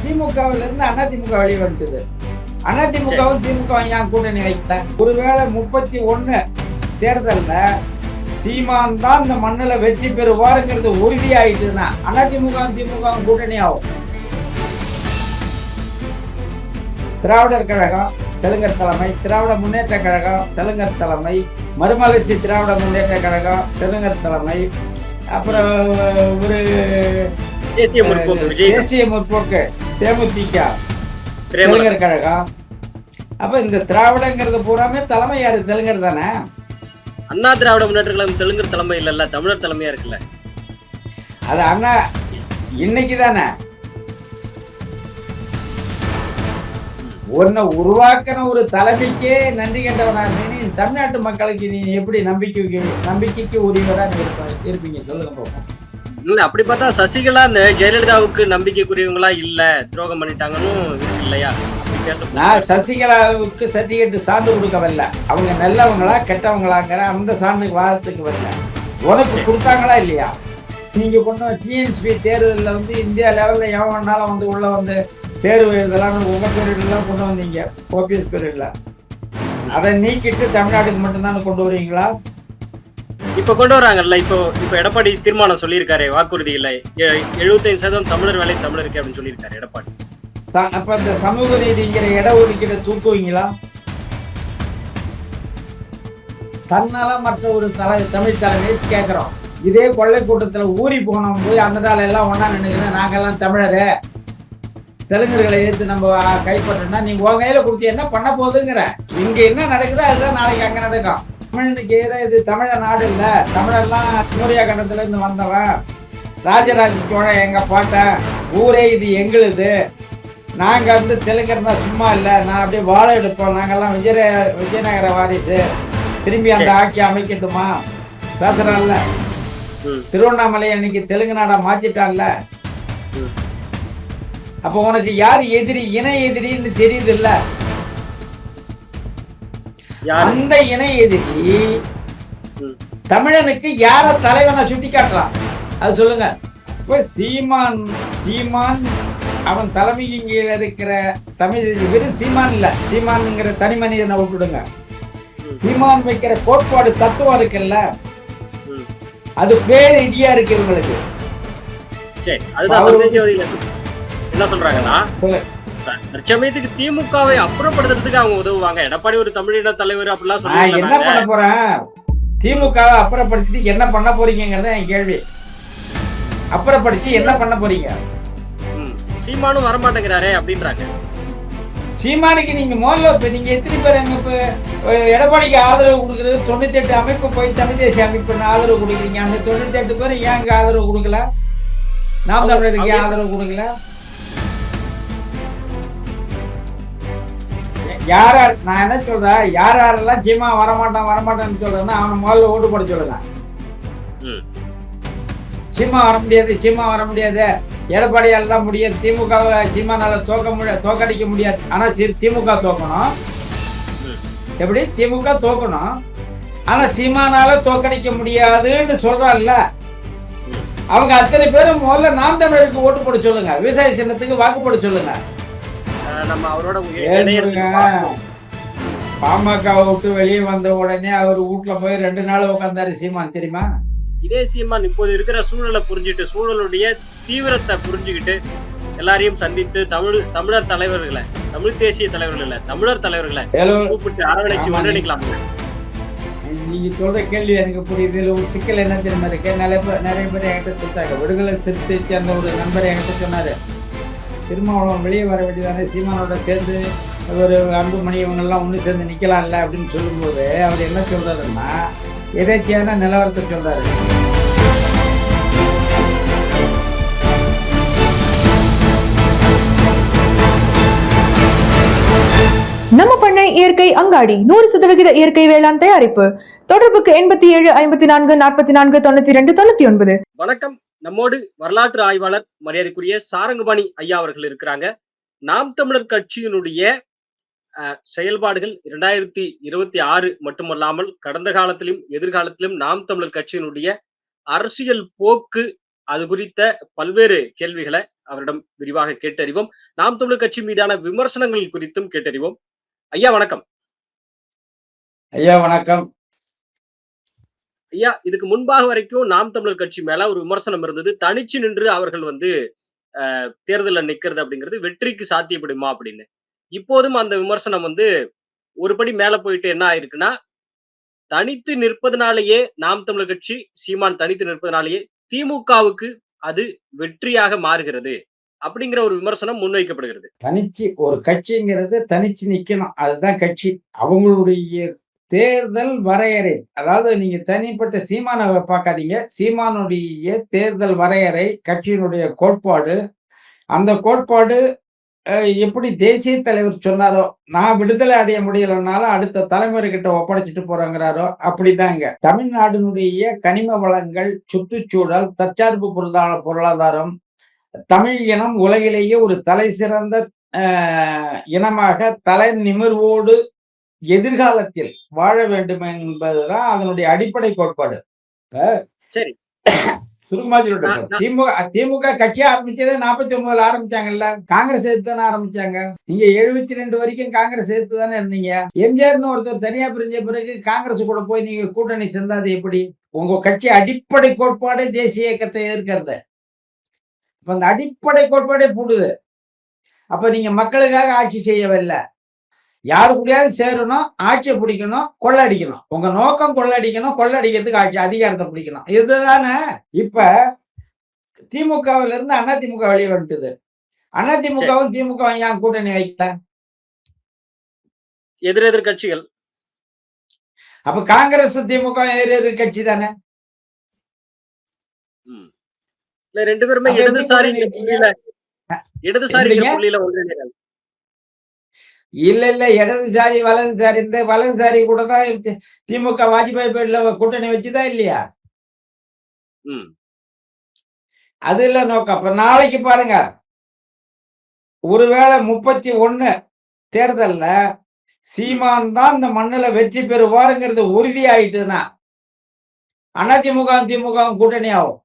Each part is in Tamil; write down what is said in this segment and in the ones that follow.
திமுகவில இருந்து அதிமுக வெளியே வந்துட்டது. அதிமுகவும் திமுகவும் ஏன் கூட்டணி வைக்கல? ஒருவேளை 31 தேர்தல்ல சீமான் தான் இந்த மண்ணுல வெற்றி பெறுவாருங்கிறது உறுதியாயிட்டுன்னா அதிமுகவும் திமுகவும் கூட்டணி ஆகும். திராவிடர் கழகம் தெலுங்கர் தலைமை, திராவிட முன்னேற்ற கழகம் தெலுங்கர் தலைமை, மறுமலர்ச்சி திராவிட முன்னேற்ற கழகம் தெலுங்கர் தலைமை, அப்புறம் ஒரு தேசிய முற்போக்கு தேமுதிக தெலுங்கர் கழகம். அப்ப இந்த திராவிடங்கிறது பூராமே தலைமை யாரு? தெலுங்கர் தானே. அண்ணா திராவிட முன்னேற்ற கழகம் தெலுங்கர் தலைமை இல்ல, தமிழர் தலைமையா இருக்குல்ல. அது அண்ணா இன்னைக்கு தானே உன்னை உருவாக்கின ஒரு தலைமைக்கே நன்றி கண்டவனா நீ தமிழ்நாட்டு மக்களுக்கு நீ எப்படி நம்பிக்கைக்கு உரியவரா இருப்பீங்க? சொல்லுங்க போவோம். இல்ல அப்படி பார்த்தா சசிகலா இந்த ஜெயலலிதாவுக்கு நம்பிக்கைக்குரியவங்களா இல்ல, துரோகம் பண்ணிட்டாங்கன்னு இல்லையா? நான் சசிகலாவுக்கு சர்டிபிகேட் சான்று கொடுக்க வரல. அவங்க நல்லவங்களா கெட்டவங்களாங்கிற அந்த சான்றுக்கு வாதத்துக்கு வரல. உனக்கு கொடுத்தாங்களா இல்லையா? நீங்க கொண்டு டிஎன்சிபி தேர்தலில் வந்து இந்தியா லெவலில் எவனாலும் வந்து உள்ள வந்து தேர்வு எழுதலாம் உங்க பீரியட்லாம் கொண்டு வந்தீங்க, ஓபிஎஸ் பீரியட்ல. அதை நீக்கிட்டு தமிழ்நாட்டுக்கு மட்டும்தான் கொண்டு வருவீங்களா? இப்ப கொண்டு வராங்கல்ல. இப்போ எடப்பாடி தீர்மானம் சொல்லியிருக்காரு, வாக்குறுதி இல்லை 75% தமிழர் வேலை தமிழருக்கு அப்படின்னு சொல்லியிருக்காரு எடப்பாடி. அப்ப இந்த சமூக நீதிங்கிற இடஒதுக்கீடு தூக்குவீங்களா? தன்னால மற்ற ஒரு தமிழ் தலைமையை கேட்கிறோம். இதே கொள்ளை கூட்டத்துல ஊறி போனோம் போய் அந்த நாள் எல்லாம் ஒன்னா நினைக்கிறேன், நாங்கெல்லாம் தமிழரு தெலுங்கர்களை ஏற்று நம்ம கைப்பற்றோம்னா நீங்க உங்க கையில கொடுத்து என்ன பண்ண போகுதுங்கிற. இங்க என்ன நடக்குதோ அதுதான் நாளைக்கு அங்க நடக்கும். தமிழுக்கு ஏதோ இது தமிழ நாடு இல்ல. தமிழெல்லாம் சூரியா கண்டத்துல இருந்து வந்தவன், ராஜராஜ சோழன் எங்க பாட்டேன், ஊரே இது எங்களுது, நாங்க வந்து தெலுங்கர்னா சும்மா இல்ல, நான் அப்படியே வாழை எடுப்போம், நாங்கெல்லாம் விஜயநகர வாரிசு, திரும்பி அந்த ஆட்சி அமைக்கட்டுமா பேசுறான்ல. திருவண்ணாமலை அன்னைக்கு தெலுங்கு நாடா மாத்திட்டான்ல. அப்ப உனக்கு யார் எதிரி, இணை எதிரின்னு தெரியுது இல்ல? அந்த இணை எதிரி தமிழனுக்கு யார தலைவனை சுட்டி காட்டுறான் அது சொல்லுங்க. சீமான் அவன் தலைமைக்கு கீழே இருக்கிற தமிழ் வெறும் சீமான் இல்ல, சீமான்ங்கிற தனி மனிதனை விட்டுடுங்க. சீமான் வைக்கிற கோட்பாடு தத்துவம் இருக்குல்ல, அது பேர் இடியா இருக்கு இவங்களுக்கு. என்ன சொல்றாங்கன்னா தற்சமயத்துக்கு திமுகவை அப்புறப்படுத்துறதுக்கு அவங்க உதவுவாங்க. எடப்பாடி ஒரு தமிழின தலைவர் அப்படிலாம் சொல்றாங்க. என்ன பண்ண போறேன்? திமுகவை அப்புறப்படுத்திட்டு என்ன பண்ண போறீங்கிறத என் கேள்வி. அப்புறப்படுத்தி என்ன பண்ண போறீங்க? சீமானும் வரமாட்டேங்கிறாரே அப்படின்றாங்க. சீமானுக்கு நீங்க முதல்ல நீங்க எத்தனை பேர் எங்க எடப்பாடிக்கு ஆதரவு கொடுக்கறது? 98 அமைப்பு போய் தமிழ் தேசிய அமைப்புன்னு ஆதரவு கொடுக்குறீங்க. அந்த 98 பேர் ஏன் இங்க ஆதரவு கொடுக்கல? நாம் தமிழருக்கு ஏன் ஆதரவு கொடுக்கல? யார் நான் என்ன சொல்றேன், யாரெல்லாம் சீமா வரமாட்டான்னு சொல்றேன்னா அவனை முதல்ல ஓட்டு போட சொல்லுங்க. சீமா வர முடியாது, எடப்பாடியால் தான் முடியாது, திமுக சீமானால தோக்கடிக்க முடியாது. ஆனா திமுக தோக்கணும். எப்படி திமுக தோக்கணும்? ஆனா சீமானால தோக்கடிக்க முடியாதுன்னு சொல்றான்ல. அவங்க அத்தனை பேரும் முதல்ல நாம் தமிழருக்கு ஓட்டு போட சொல்லுங்க, விவசாய சின்னத்துக்கு வாக்கு போட சொல்லுங்க. பாமக விட்டு வெளியே வந்த உடனே அவர் வீட்டுல போய் 2 நாள் உட்கார்ந்தாரு சீமான், தெரியுமா? இதே சீமான் இப்போது இருக்கிற சூழலை புரிஞ்சுட்டு, சூழலுடைய தீவிரத்தை புரிஞ்சுக்கிட்டு எல்லாரையும் சந்தித்து தமிழர் தலைவர்களை, தமிழ் தேசிய தலைவர்கள் இல்ல தமிழர் தலைவர்களை கூப்பிட்டு அரவணைச்சு ஒன்றிணைக்கலாம். நீங்க சொல்ற கேள்வி எனக்கு புரியுது. இதுல ஒரு சிக்கல் என்ன தெரியுமா இருக்கு? நிறைய பேர் என்கிட்ட சொல்லிட்டாங்க. விடுதலை சிறுத்தை சேர்ந்த ஒரு நண்பர் என்கிட்ட சொன்னாரு, திருமாவளவன் வெளியே வர வேண்டியதானே, சீமானோட சேர்ந்து ஒரு அன்புமணி இவங்கெல்லாம் ஒன்று சேர்ந்து நிற்கலாம்ல அப்படின்னு சொல்லும்போது அவர் என்ன சொல்றாருன்னா எதேச்சியான நிலவரத்தை சொல்றாரு. நம்ம பண்ணை இயற்கை அங்காடி 100% இயற்கை வேளாண் தயாரிப்பு. தொடர்புக்கு 87 54 44 92 99. வணக்கம். நம்மோடு வரலாற்று ஆய்வாளர் மரியாதைக்குரிய சாரங்கபாணி ஐயா அவர்கள் இருக்கிறாங்க. நாம் தமிழர் கட்சியினுடைய செயல்பாடுகள் 2026 மட்டுமல்லாமல் கடந்த காலத்திலும் எதிர்காலத்திலும் நாம் தமிழர் கட்சியினுடைய அரசியல் போக்கு, அது குறித்த பல்வேறு கேள்விகளை அவரிடம் விரிவாக கேட்டறிவோம். நாம் தமிழர் கட்சி மீதான விமர்சனங்கள் குறித்தும் கேட்டறிவோம். ஐயா வணக்கம். ஐயா வணக்கம். ஐயா, இதுக்கு முன்பாக வரைக்கும் நாம் தமிழர் கட்சி மேல ஒரு விமர்சனம் இருந்தது. தனிச்சு நின்று அவர்கள் தேர்தல்ல நிக்கிறது அப்படிங்கிறது வெற்றிக்கு சாத்தியப்படுமா அப்படின்னு. இப்போதும் அந்த விமர்சனம் ஒரு படி மேல போயிட்டு என்ன ஆயிருக்குன்னா, தனித்து நிற்பதனாலேயே நாம் தமிழர் கட்சி, சீமான் தனித்து நிற்பதனாலேயே திமுகவுக்கு அது வெற்றியாக மாறுகிறது அப்படிங்கிற ஒரு விமர்சனம் முன்வைக்கப்படுகிறது. தனிச்சு ஒரு கட்சிங்கிறது தனிச்சு நிக்கணும், அதுதான் கட்சி. அவங்களுடைய தேர்தல் வரையறை, அதாவது நீங்க தனிப்பட்ட சீமானை பார்க்காதீங்க. சீமானுடைய தேர்தல் வரையறை, கட்சியினுடைய கோட்பாடு, அந்த கோட்பாடு எப்படி தேசிய தலைவர் சொன்னாரோ, நான் விடுதலை அடைய முடியலனாலும் அடுத்த தலைமுறை கிட்ட ஒப்படைச்சிட்டு போறேங்கிறாரோ அப்படிதாங்க. தமிழ்நாட்டினுடைய கனிம வளங்கள், சுற்றுச்சூழல், தற்சார்பு பொருளாதாரம், தமிழ் இனம் உலகிலேயே ஒரு தலை சிறந்த இனமாக தலை நிமிர்வோடு எதிர்காலத்தில் வாழ வேண்டும் என்பதுதான் அதனுடைய அடிப்படை கோட்பாடு. சரி, சுருக்கமா சொல்லிட்டு திமுக கட்சி ஆரம்பிச்சதே 49 ஆரம்பிச்சாங்கல்ல. காங்கிரஸ் எடுத்து தானே ஆரம்பிச்சாங்க. நீங்க 72 வரைக்கும் காங்கிரஸ் எடுத்து தானே இருந்தீங்க. எம்ஜிஆர்னு ஒருத்தர் தனியா பிரிஞ்ச பிறகு காங்கிரஸ் கூட போய் நீங்க கூட்டணி சேர்ந்தாது எப்படி? உங்க கட்சி அடிப்படை கோட்பாடு தேசிய இயக்கத்தை எதிர்க்கிறது. இப்ப அந்த அடிப்படை கோட்பாடே போடுது. அப்ப நீங்க மக்களுக்காக ஆட்சி செய்யவில்லை. யாரு கூடயாவது சேரணும், ஆட்சியை பிடிக்கணும், கொள்ளடிக்கணும். உங்க நோக்கம் கொள்ளடிக்கணும், கொள்ளடிக்கிறதுக்கு ஆட்சி அதிகாரத்தை பிடிக்கணும். இதுதானே இப்ப திமுகவில இருந்து அதிமுக வெளியே வந்துட்டுது. அதிமுகவும் திமுகவும் ஏன் கூட்டணி வைக்கல? எதிர் கட்சிகள். அப்ப காங்கிரஸ் திமுக எதிர் கட்சி தானே. ரெண்டு பேருமே இடதுசாரி புள்ளியில ஒன்றிணைறாங்க. இல்ல இடதுசாரி வலதுசாரி, இந்த வலதுசாரி கூட தான் திமுக வாஜ்பாய் பேர்ல கூட்டணி வச்சுதான் இல்லையா? அது இல்ல நோக்கம். அப்ப நாளைக்கு பாருங்க, ஒருவேளை 31 தேர்தல்ல சீமான் தான் இந்த மண்ணுல வெற்றி பெறுவாருங்கிறது உறுதியாயிட்டுனா அதிமுக திமுக கூட்டணி ஆகும்.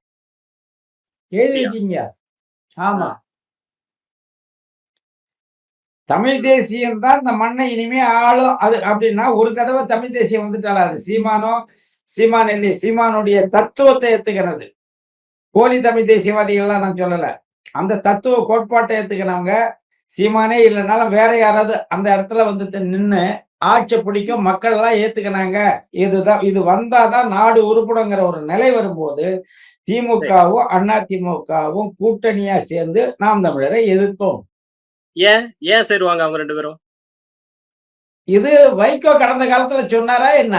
எழுதி வச்சீங்க. ஆமா, தமிழ் தேசியம் தான் இந்த மண்ணை இனிமே ஆளும். அது அப்படின்னா ஒரு தடவை தமிழ் தேசியம் வந்துட்டால அது சீமான் இல்லை, சீமானுடைய தத்துவத்தை ஏத்துக்கிறது. போலி தமிழ் தேசியவாதிகள்லாம் நான் சொல்லல. அந்த தத்துவ கோட்பாட்டை ஏத்துக்கிறவங்க சீமானே இல்லைனாலும் வேற யாராவது அந்த இடத்துல நின்று ஆட்சி பிடிக்கும் மக்கள் எல்லாம் ஏத்துக்கினாங்க. இது வந்தாதான் நாடு உருப்படுங்கிற ஒரு நிலை வரும்போது திமுகவும் அதிமுகவும் கூட்டணியா சேர்ந்து நாம் தமிழரை எதிர்ப்போம். ஏன் சேருவாங்க அவங்க ரெண்டு பேரும்? இது வைகோ கடந்த காலத்துல சொன்னாரா என்ன?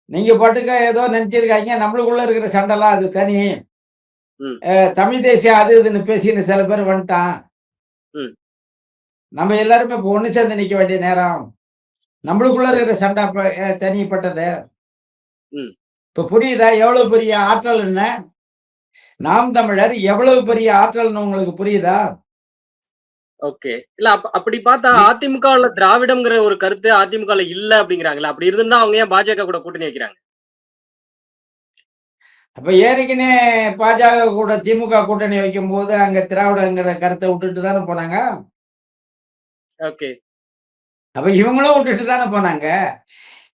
நீங்க பாட்டுக்க ஏதோ நினைச்சிருக்காங்க. நம்மளுக்குள்ள இருக்கிற சண்டைலாம் அது தனி. தமிழ் தேசியம் அது இதுன்னு பேசின்னு சில பேர் வந்துட்டான். நம்ம எல்லாருமே இப்ப ஒண்ணு சேர்ந்து நிக்க வேண்டிய நேரம். நம்மளுக்குள்ள இருக்கிற சண்டை தனிப்பட்டது. இப்ப புரியுதா எவ்வளவு பெரிய ஆற்றல்? என்ன நாம் தமிழர் எவ்வளவு பெரிய ஆற்றல்னு உங்களுக்கு புரியுதா? ஓகே. இல்ல அப்படி பார்த்தா அதிமுகவுல திராவிடம்ங்கிற ஒரு கருத்து அதிமுகல இல்ல அப்படிங்கிறாங்களா? அப்படி இருந்தா அவங்க ஏன் பாஜக கூட கூட்டணி வைக்கிறாங்க? அப்ப ஏற்கனவே பாஜக கூட திமுக கூட்டணி வைக்கும் போது அங்க திராவிடங்கிற கருத்தை விட்டுட்டு தானே போனாங்க. ஓகே. அப்ப இவங்களும் விட்டுட்டு தானே போனாங்க.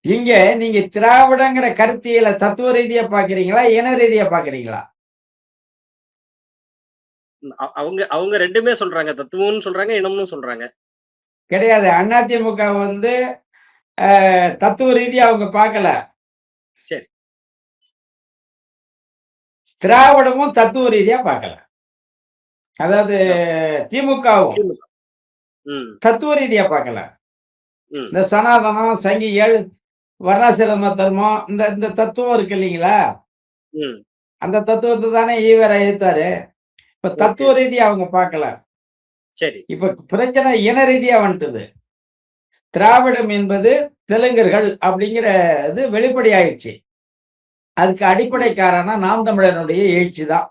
இங்க நீங்க திராவிடங்கிற கருத்தியல தத்துவ ரீதியா பாக்குறீங்களா, இன ரீதியா பாக்குறீங்களா? அவங்க ரெண்டுமே சொல்றாங்க. தத்துவம்னு சொல்றாங்க, இனம்னு சொல்றாங்க. கிடையாது. அதிமுக தத்துவ ரீதியா அவங்க பார்க்கல. சரி. திராவிடமும் தத்துவ ரீதியா பார்க்கல. அதாவது திமுகவும் தத்துவ ரீதியா பார்க்கல. இந்த சனாதனம், சங்கிகள், வர்ணாசிரம தர்மம், இந்த தத்துவம் இருக்கு இல்லைங்களா? அந்த தத்துவத்தை தானே ஈவரை ஏத்தாரு. இப்ப தத்துவ ரீதியா அவங்க பார்க்கல. சரி. இப்ப பிரச்சனை இன ரீதியா வந்துட்டது. திராவிடம் என்பது தெலுங்கர்கள் அப்படிங்கிறது வெளிப்படையாயிடுச்சு. அதுக்கு அடிப்படை காரணம் நாம் தமிழனுடைய எழுச்சி தான்.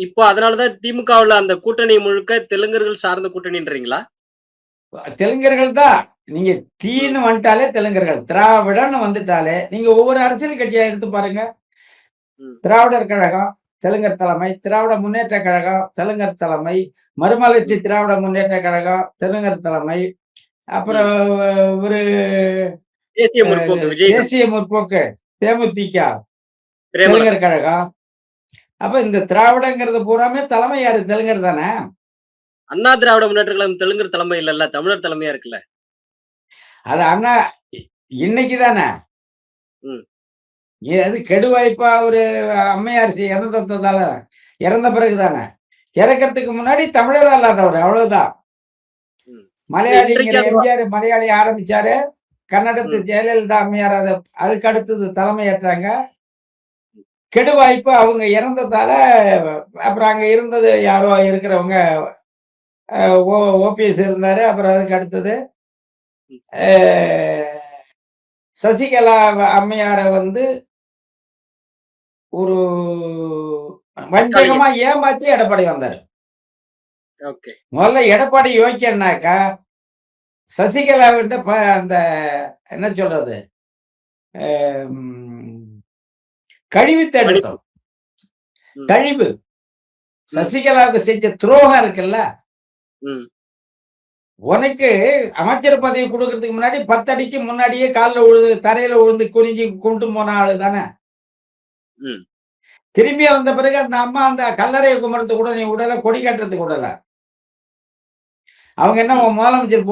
இப்போ அதனாலதான் திமுகவுல அந்த கூட்டணி முழுக்க தெலுங்கர்கள் சார்ந்த கூட்டணின்றீங்களா? தெலுங்கர்கள் தான். நீங்க தீன்னு வந்துட்டாலே தெலுங்கர்கள், திராவிடன்னு வந்துட்டாலே நீங்க ஒவ்வொரு அரசியல் கட்சியா எடுத்து பாருங்க. திராவிடர் கழகம், தெலுங்கர் தலைமை, திராவிட முன்னேற்ற கழகம் தெலுங்கர் தலைமை, மறுமலர்ச்சி திராவிட முன்னேற்ற கழகம் தெலுங்கர் தலைமை, அப்புறம் ஒரு தேசிய முற்போக்கு விஜய் தேசிய முற்போக்கு தேமுதிக பிரேமலதா. தெலுங்கர் கழகம். அப்ப இந்த திராவிடங்கிறது பூராமே தலைமை யாரு? தெலுங்கர் தானே. அண்ணா திராவிட முன்னேற்ற கழகம் தெலுங்கர் தலைமை இல்லல்ல, தமிழர் தலைமையா இருக்குல்ல. அது அண்ணா இன்னைக்கு தானே. ம். அது கெடுவாய்ப்பா ஒரு அம்மையார் இறந்ததால இறந்த பிறகு தானே. இறக்கிறதுக்கு முன்னாடி தமிழரா இல்லாதவர், அவ்வளவுதான். ம். மலையாளிங்கிற இன்றைக்கு அது எம்ஜிஆர் மலையாளி ஆரம்பிச்சாரு. கன்னடத்து ஜெயலலிதா அம்மையார் அதுக்கு அடுத்தது தலைமையேற்றாங்க. கெடுவாய்ப்பு அவங்க இறந்ததால அப்புறம் அங்க இருந்தது யாரோ இருக்கிறவங்க ஓபிஎஸ் இருந்தாரு. அப்புறம் அதுக்கு அடுத்தது சசிகலா அம்மையார வந்து ஒரு வஞ்சகமா ஏமாற்றி எடப்பாடி வந்தாரு. ஓகே. முதல்ல எடப்பாடி யோக்கியன்னாக்கா சசிகலா விட்டு அந்த என்ன சொல்றது கழிவு தேடட்டும். கழிவு சசிகலாவுக்கு செஞ்ச துரோகம் இருக்குல்ல. உனக்கு அமைச்சர் பதவி கொடுக்கறதுக்கு முன்னாடி 10 அடிக்கு முன்னாடியே காலில் விழுந்து தரையில விழுந்து குறிஞ்சி கொண்டு போன ஆளு தானே. திரும்பி வந்த பிறகு அந்த அம்மா அந்த கல்லறையை குமரத்து கூட நீ விடல, கொடி கட்டுறதுக்கு விடல. அவங்க என்ன முதலமைச்சர்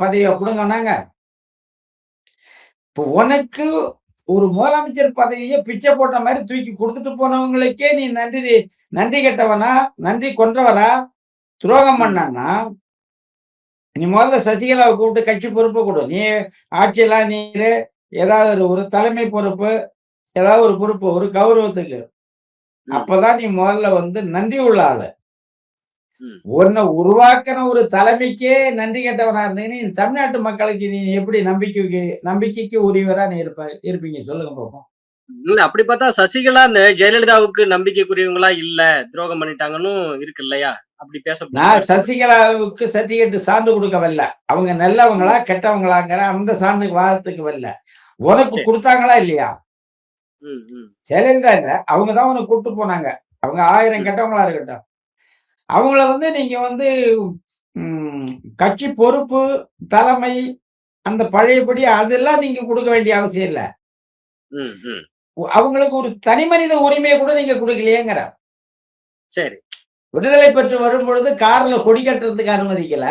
பதவியை கொடுங்கன்னாங்க. இப்போ உனக்கு ஒரு முதலமைச்சர் பதவியை பிச்சை போட்ட மாதிரி தூக்கி கொடுத்துட்டு போனவங்களுக்கே நீ நன்றி கெட்டவனா, நன்றி கொன்றவரா, துரோகம் பண்ணான்னா நீ முதல்ல சசிகலாவை கூப்பிட்டு கட்சி பொறுப்பு கொடு. நீ ஆட்சியெல்லாம் நீ ஏதாவது ஒரு தலைமை பொறுப்பு, ஏதாவது ஒரு பொறுப்பு, ஒரு கௌரவத்துக்கு. அப்பதான் நீ முதல்ல வந்து நன்றி உள்ள ஆளு. உன்னை உருவாக்கின ஒரு தலைமைக்கே நன்றி கெட்டவனா இருந்தீங்கன்னா தமிழ்நாட்டு மக்களுக்கு நீ எப்படி நம்பிக்கைக்கு உரியவரா நீ இருப்பீங்க சொல்லுங்க பாப்போம். இல்ல அப்படி பார்த்தா சசிகலா ஜெயலலிதாவுக்கு நம்பிக்கைக்குரியவங்களா இல்ல, துரோகம் பண்ணிட்டாங்கன்னு இருக்கு இல்லையா? அப்படி நான் சசிகலாவுக்கு சர்டிபிகேட் சான்று கொடுக்க வரல. அவங்க நல்லவங்களா கெட்டவங்களாங்கிற அந்த சான்று வாதத்துக்கு வரல. உனக்கு கொடுத்தாங்களா இல்லையா? ஜெயலலிதா இல்ல, அவங்கதான் உனக்கு கூப்பிட்டு போனாங்க. அவங்க 1000 கெட்டவங்களா இருக்கட்டும், அவங்கள வந்து நீங்க வந்து கட்சி பொறுப்பு, தலைமை, அந்த பழையபடி அதெல்லாம் நீங்க கொடுக்க வேண்டிய அவசியம் இல்ல. அவங்களுக்கு ஒரு தனி மனித உரிமையை கூட நீங்க கொடுக்கலையேங்கிற. சரி. விடுதலை பெற்று வரும் பொழுது கார்ல கொடி கட்டுறதுக்கு அனுமதிக்கல.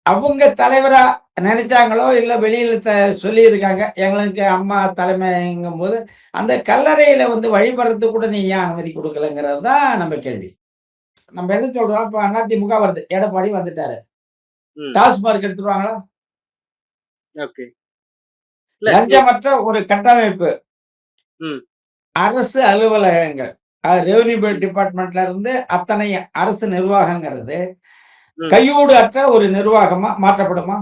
அவங்க தலைவரா நினைச்சாங்களோ இல்ல வெளியில சொல்லி இருக்காங்க எங்களுக்கு அம்மா தலைமைங்கும் போது அந்த கல்லறையில வந்து வழிபடுறதுக்கு கூட நீ ஏன் அனுமதி கொடுக்கலங்கிறது தான் நம்ம கேள்வி. நம்ம என்ன சொல்றோம், இப்ப அதிமுக வருது, எடப்பாடி வந்துட்டாரு, டாஸ்மார்க் எடுத்துருவாங்களா? லஞ்சமற்ற ஒரு கட்டமைப்பு, அரசு அலுவலகங்கள், ரெவன்யூ டிபார்ட்மெண்ட்ல இருந்து அத்தனை அரசு நிர்வாகங்கிறது கையோடு அற்ற ஒரு நிர்வாகமா மாற்றப்படுமா?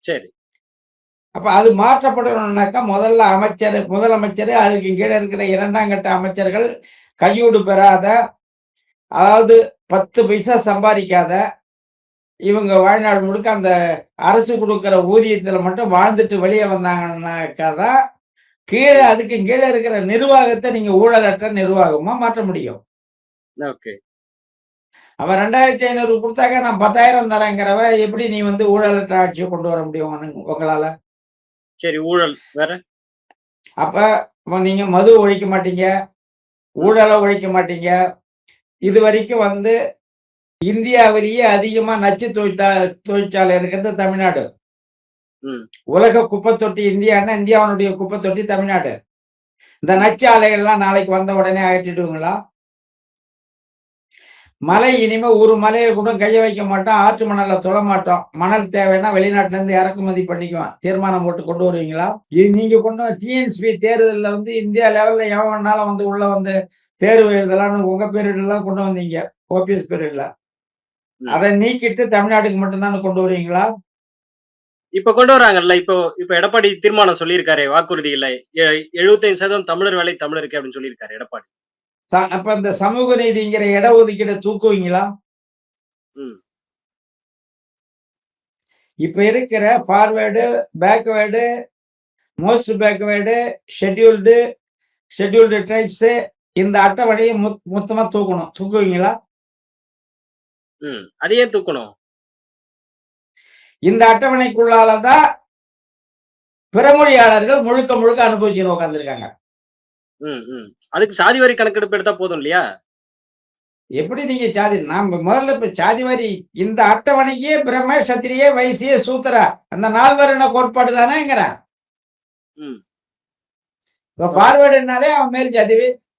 சரி. அப்ப அது மாற்றப்படணும்னாக்கா முதலமைச்சர் அதுக்கு கீழே இருக்கிற 2ஆம் கட்ட அமைச்சர்கள் கையூடு பெறாத, அதாவது 10 பைசா சம்பாதிக்காத, இவங்க வாழ்நாள் முழுக்க அந்த அரசு கொடுக்கிற ஊதியத்துல மட்டும் வாழ்ந்துட்டு வெளியே வந்தாங்கன்னாக்காதான் கீழே அதுக்கு கீழே இருக்கிற நிர்வாகத்தை நீங்க ஊழலற்ற நிர்வாகமா மாற்ற முடியும். அவன் 2500 கொடுத்தாக்க நான் 10,000 தரேங்கிறவ எப்படி நீ வந்து ஊழலற்ற ஆட்சியை கொண்டு வர முடியும் உங்களால? சரி, ஊழல் வேற. அப்ப நீங்க மது ஒழிக்க மாட்டீங்க, ஊழலை ஒழிக்க மாட்டீங்க. இது வரைக்கும் வந்து இந்தியாவிலேயே அதிகமா நச்சு தொழிற்சாலை இருக்கிறது தமிழ்நாடு. உலக குப்பை தொட்டி இந்தியான்னா இந்தியாவுடைய குப்பை தொட்டி தமிழ்நாடு. இந்த நச்சு ஆலைகள்லாம் நாளைக்கு வந்த உடனே அகற்றிடுவீங்களா? மலை இனிமே ஒரு மலையை கூட கைய வைக்க மாட்டோம், ஆற்று மணல்ல தொட மாட்டோம். மணல் தேவைன்னா வெளிநாட்டுல இருந்து இறக்குமதி பண்ணிக்குவோம். தீர்மானம் போட்டு கொண்டு வருவீங்களா? நீங்க கொண்டு டிஎன்ஸ்பி தேர்தலில் வந்து இந்தியா லெவல்ல எவனாலும் வந்து உள்ள வந்து தேர்வு எழுதலாம்னு உங்க பீரியட் எல்லாம் கொண்டு வந்தீங்க, ஓபிஎஸ் பீரியட்ல. அதை நீக்கிட்டு தமிழ்நாட்டுக்கு மட்டும்தான் கொண்டு வருவீங்களா? இப்ப கொண்டு வராங்கல்ல. இப்ப எடப்பாடி தீர்மானம் சொல்லியிருக்காரு வாக்குறுதி இல்லை, 75% தமிழர் வேலை தமிழருக்கு அப்படின்னு சொல்லியிருக்காரு எடப்பாடி. அப்ப இந்த சமூக நீதிங்கிற இடஒதுக்கீடு தூக்குவீங்களா? இப்ப இருக்கிற forward, backward, most backward, scheduled tribes, இந்த அட்டவணையை மொத்தமா தூக்கணும். தூக்குவீங்களா? அது ஏன் தூக்கணும்? இந்த அட்டவணைக்குள்ளால தான் பிறமொழியாளர்கள் முழுக்க முழுக்க அனுபவிச்சுன்னு உட்கார்ந்திருக்காங்க. அதுக்கு சாதி வாரி கணக்கெடுப்பு எடுத்தா போதும் இல்லையா? எப்படி நீங்க சாதி நாம முதல்ல இப்ப சாதி வாரி இந்த அட்டவணையே பிரம்ம, சத்திரிய, வைசிய, சூத்திர அந்த நால்வர்ண கோட்பாடு தானேங்கிறேன். ம். இப்ப ஃபார்வர்டுனாலே அவன் மேல் ஜாதி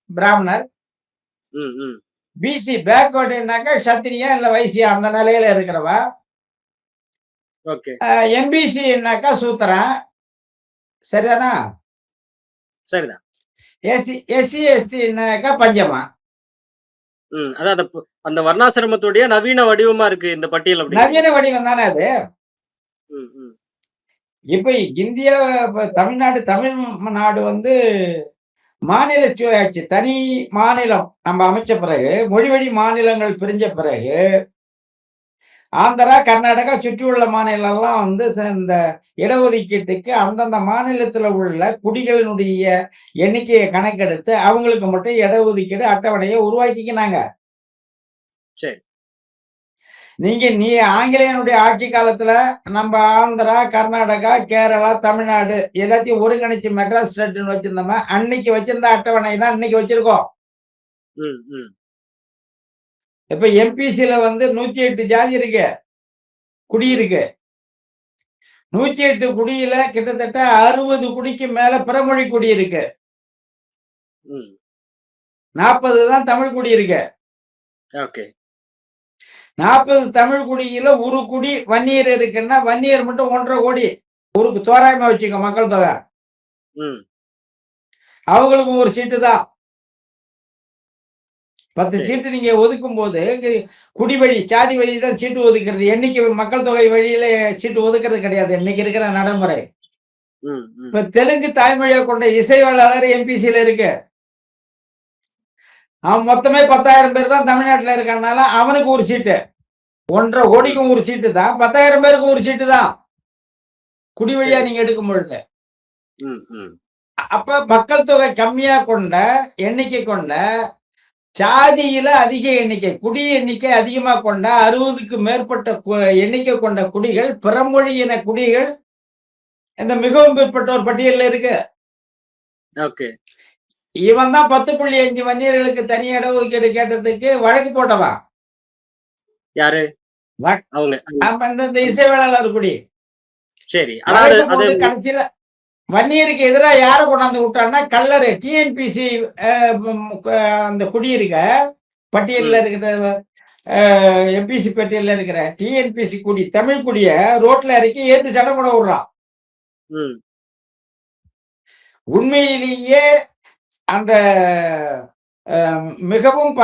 பிராமணர், ம், ம். பிசி பேக்வர்டுனாக்க சத்திரியா இல்ல வைசியா அந்த நிலையில இருக்கிறவா, ஓகே. எம்பிசின்னாக்கா சூத்திரன், சரிதானா? சரிதான். எஸ்சி எஸ்டினாக்கா பஞ்சமா. அதான் அந்த வர்ணாசிரமத்துடைய நவீன வடிவமா இருக்கு இந்த பட்டியல் அப்படி. நவீன வடிவம் தானே அது. ம், ம். இப்ப இந்தியா தமிழ்நாடு வந்து மாநில சுயாட்சி தனி மாநிலம் நம்ம அமைச்ச பிறகு, மொழிவழி மாநிலங்கள் பிரிஞ்ச பிறகு, ஆந்திரா, கர்நாடகா சுற்றியுள்ள மாநிலம்லாம் வந்து இந்த இடஒதுக்கீட்டுக்கு அந்தந்த மாநிலத்துல உள்ள குடிகளினுடைய எண்ணிக்கையை கணக்கெடுத்து அவங்களுக்கு மட்டும் இடஒதுக்கீடு அட்டவணையை உருவாக்கிக்கினாங்க. சரி. நீ ஆங்கிலேயனுடைய ஆட்சி காலத்துல நம்ம ஆந்திரா, கர்நாடகா, கேரளா, தமிழ்நாடு எல்லாத்தையும் ஒருங்கிணைச்சு மெட்ராஸ் ஸ்டேட்னு வச்சிருந்தோமா, அன்னைக்கு வச்சிருந்த அட்டவணை தான் இன்னைக்கு வச்சிருக்கோம். ம், ம். இப்ப எம்பிசில வந்து 108 ஜாதி இருக்கு, குடி இருக்கு. 108 குடியில கிட்டத்தட்ட 60 குடிக்கு மேல பிறமொழி குடி இருக்கு. 40 தான் தமிழ் குடி இருக்கு. ஓகே. 40 தமிழ் குடியில ஒரு குடி வன்னியர் இருக்குன்னா வன்னியர் மட்டும் 1.5 கோடி ஊருக்கு தோராயமா வச்சுக்க மக்கள் தொகை. அவங்களுக்கு ஒரு சீட்டு தான். 10 சீட்டு நீங்க ஒதுக்கும் போது குடி வழி சாதி வழி தான் சீட்டு ஒதுக்குறது. எண்ணிக்கை மக்கள் தொகை வழியில சீட்டு ஒதுக்குறது கிடையாது இன்னைக்கு இருக்கிற நடைமுறை. இப்ப தெலுங்கு தாய்மொழியை கொண்ட இசைவாளர் எம்பிசில இருக்கு. அவன் மொத்தமே 10,000 பேர் தான் தமிழ்நாட்டுல இருக்கனால அவனுக்கு ஒரு சீட்டு. 1.5 கோடிக்கும் ஒரு சீட்டு தான், 10,000 பேருக்கு ஒரு சீட்டு தான் குடி வழியா நீங்க எடுக்கும் பொழுது. அப்ப மக்கள் தொகை கம்மியா கொண்ட எண்ணிக்கை கொண்ட சாதியில அதிக எண்ணிக்கை குடி எண்ணிக்கை அதிகமா கொண்ட 60க்கு மேற்பட்ட எண்ணிக்கை கொண்ட குடிகள் பிறமொழியின குடிகள் இந்த மிகவும் பிற்பட்டோர் பட்டியலில் இருக்கு. இவன் தான் 10.5 வன்னியர்களுக்கு தனி இடஒதுக்கீடு கேட்டதுக்கு வழக்கு போட்டவன் யாரு? இந்த இசைவேளாளர் குடி. சரி. கடைசியில வன்னியருக்கு எதிராக யாரை கொண்டாந்து விட்டான்னா கல்லறு டிஎன்பிசி அந்த குடியிருக்க பட்டியலில் இருக்கிற எம்பிசி பட்டியலில் இருக்கிற டிஎன்பிசி குடி தமிழ் குடிய ரோட்ல இறக்கி ஏத்து சடை போட விடுறான். உண்மையிலேயே அந்த மிகவும்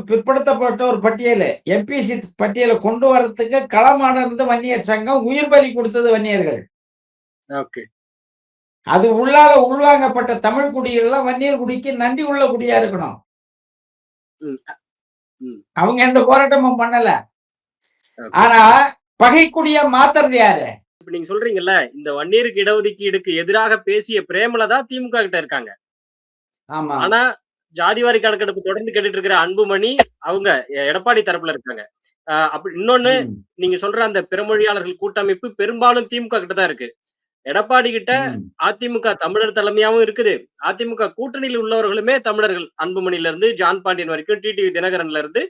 பிற்படுத்தப்பட்ட ஒரு பட்டியல் எம்பிசி பட்டியலை கொண்டு வரத்துக்கு களமானது வன்னியர் சங்கம் உயிர் பலி கொடுத்தது வன்னியர்கள். அது உள்ளால உள்வாங்கப்பட்ட தமிழ் குடியெல்லாம் வன்னியர் குடிக்கு நன்றி உள்ள குடியா இருக்கணும். அவங்க எந்த போராட்டமும் பண்ணல. ஆனா பகைக்குடியா மாத்துறது யாரு? இப்ப நீங்க சொல்றீங்கல்ல இந்த வன்னியருக்கு இடஒதுக்கீடுக்கு எதிராக பேசிய பிரேமலதா திமுக கிட்ட இருக்காங்க. ஆமா. ஆனா ஜாதிவாரி கணக்கெடுப்பு தொடர்ந்து கேட்டுட்டு இருக்கிற அன்புமணி அவங்க எடப்பாடி தரப்புல இருக்காங்க. அப்படி இன்னொன்னு நீங்க சொல்ற அந்த பிறமொழியாளர்கள் கூட்டமைப்பு பெரும்பாலும் திமுக கிட்ட தான் இருக்கு. எடப்பாடி கிட்ட அதிமுக தமிழர் தலைமையாவும் இருக்குது. அதிமுக கூட்டணியில் உள்ளவர்களுமே தமிழர்கள். அன்புமணில இருந்து ஜான் பாண்டியன் வரைக்கும் டிடிவி தினகரன்ல இருந்து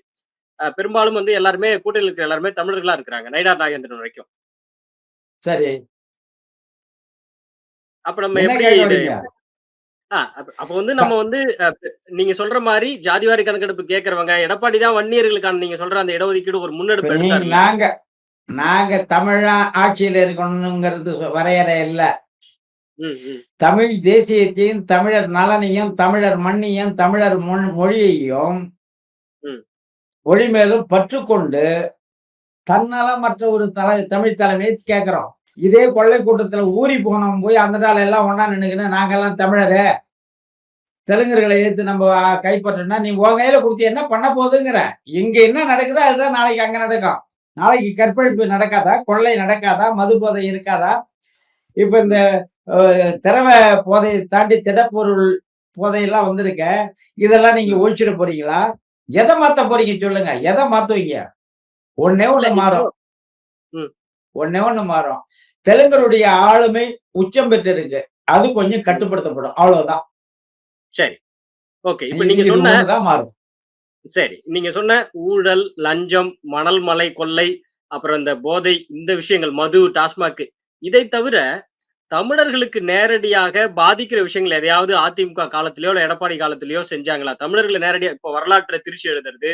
பெரும்பாலும் வந்து எல்லாருமே கூட்டணியில் இருக்கிற எல்லாருமே தமிழர்களா இருக்கிறாங்க. நயினார் நாகேந்திரன் வரைக்கும். சரி. அப்ப நம்ம எப்படி அப்ப வந்து நம்ம வந்து நீங்க சொல்ற மாதிரி ஜாதிவாரி கணக்கெடுப்பு கேட்கறவங்க எடப்பாடி தான் வன்னியர்களுக்கான நீங்க சொல்ற அந்த இடஒதுக்கீடு ஒரு முன்னெடுப்பு எடுத்தாரு. நாங்க தமிழா ஆட்சியில இருக்கணுங்கிறது வரையறை இல்ல. தமிழ் தேசியத்தையும் தமிழர் நலனையும் தமிழர் மண்ணையும் தமிழர் மொழியையும் மொழி மேலும் பற்றுக்கொண்டு தன்னலமற்ற ஒரு தமிழ் தலைமையை கேட்கிறோம். இதே கொள்ளை கூட்டத்துல ஊறி போனோம் போய் அந்த நாள் எல்லாம் ஒன்னா நினைக்கணும் நாங்கெல்லாம் தமிழரு தெலுங்கர்களை ஏத்து நம்ம கைப்பற்றோம்னா நீ உன் கையில கொடுத்து என்ன பண்ண போகுதுங்கிற. இங்க என்ன நடக்குதோ அதுதான் நாளைக்கு அங்க நடக்கும். நாளைக்கு கற்பழிப்பு நடக்காதா, கொள்ளை நடக்காதா, மது போதை இருக்காதா? இப்ப இந்த திரவ போதையை தாண்டி திடப்பொருள் போதையெல்லாம் வந்திருக்க. இதெல்லாம் நீங்க ஒழிச்சிட போறீங்களா? எதை மாத்த போறீங்க சொல்லுங்க? எதை மாத்துவீங்க? ஒண்ணே இல்ல ஒண்ணு இப்போ மாறும். ம். ஒண்ணே ஒண்ணு மாறும். தெலுங்கருடைய ஆளுமை உச்சம் பெற்றிருக்கு. அது கொஞ்சம் ம். கட்டுப்படுத்தப்படும். அவ்வளவுதான். சரி. ஓகே. இப்ப இது நீங்க இது சொன்ன ஒண்ணுதான் மாறும். சரி. நீங்க சொன்ன ஊழல், லஞ்சம், மணல் மலை கொள்ளை, அப்புறம் இந்த போதை, இந்த விஷயங்கள், மது, டாஸ்மாக் இதை தவிர தமிழர்களுக்கு நேரடியாக பாதிக்கிற விஷயங்கள் எதையாவது அதிமுக காலத்திலயோ, இல்ல எடப்பாடி காலத்திலயோ செஞ்சாங்களா? தமிழர்கள நேரடியா இப்போ வரலாற்ற திரிச்சு எழுதுறது,